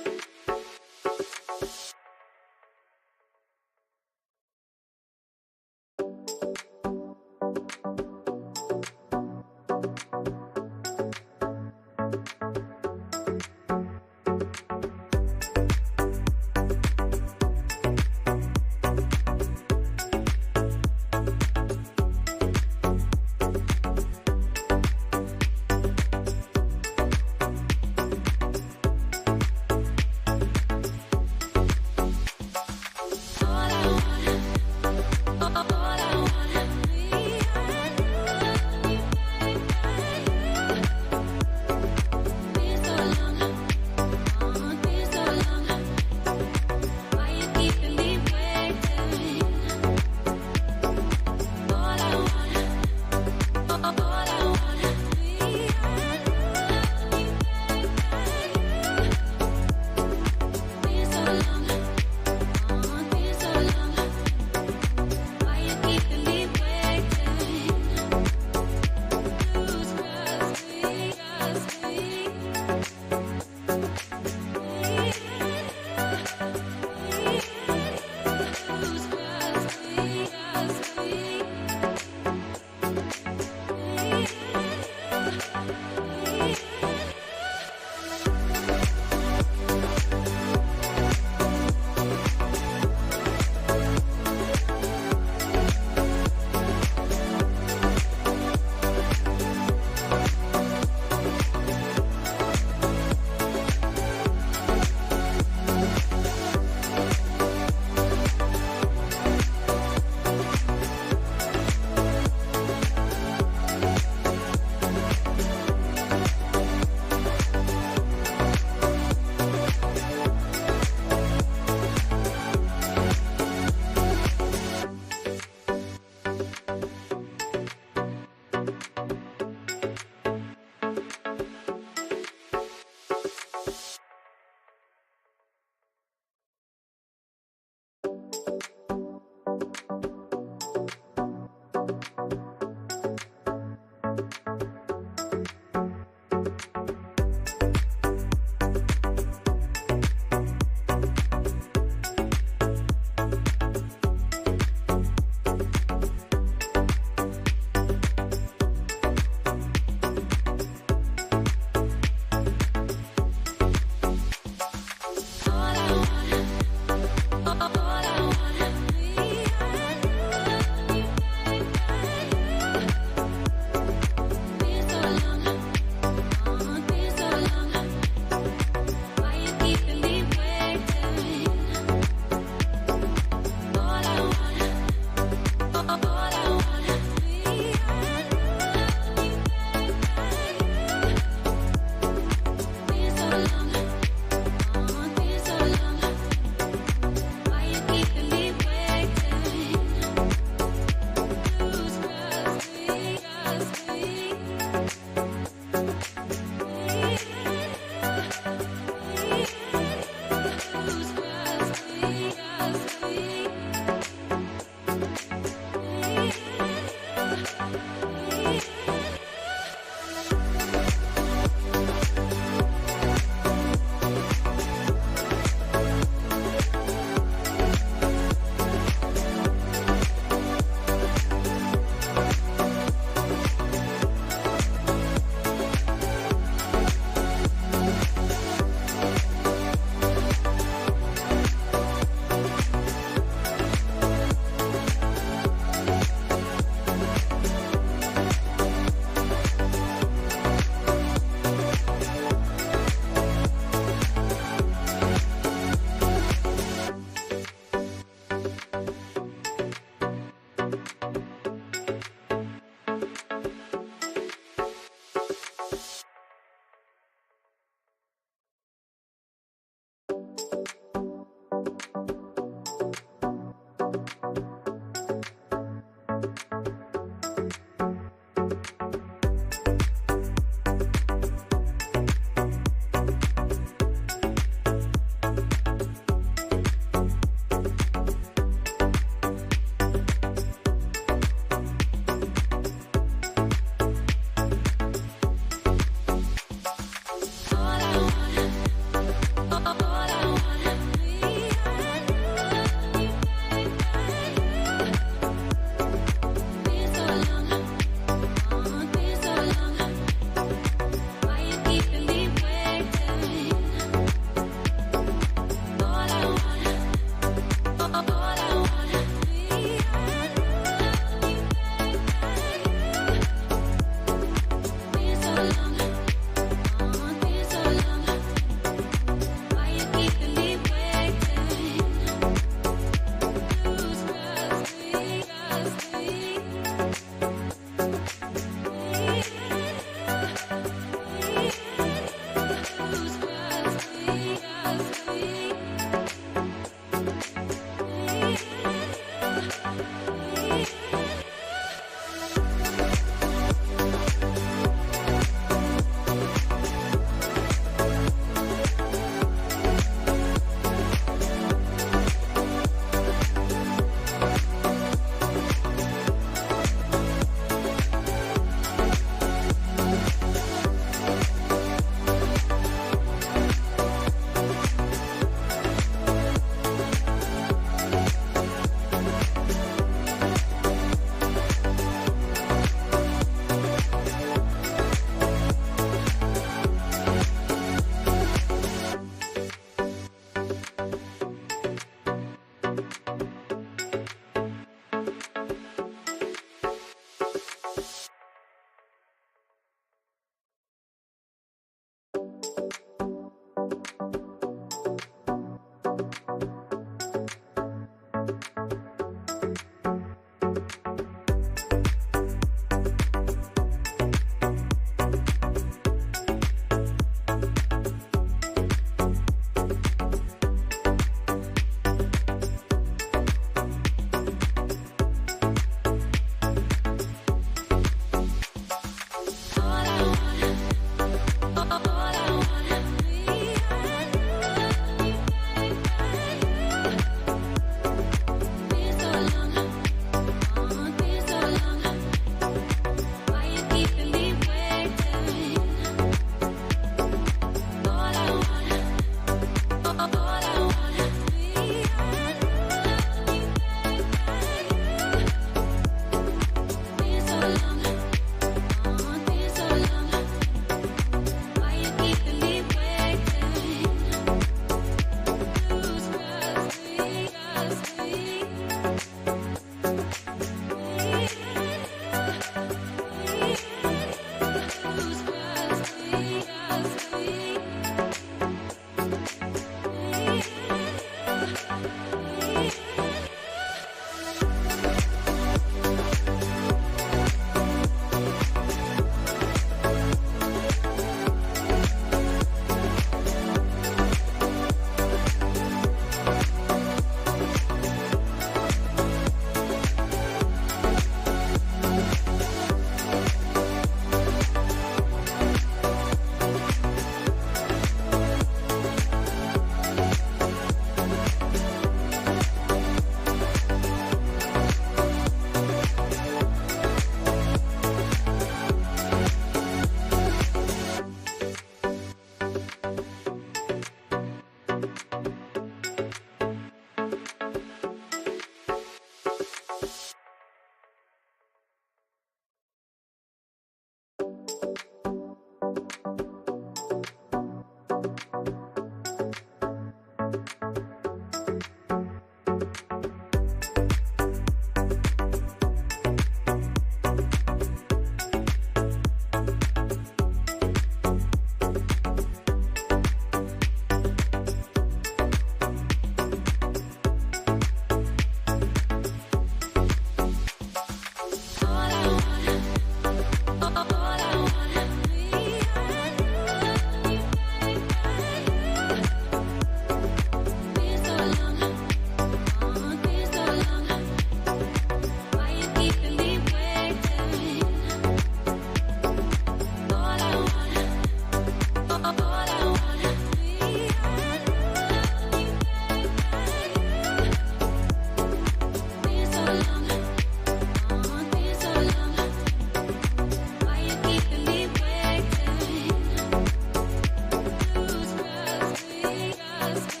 was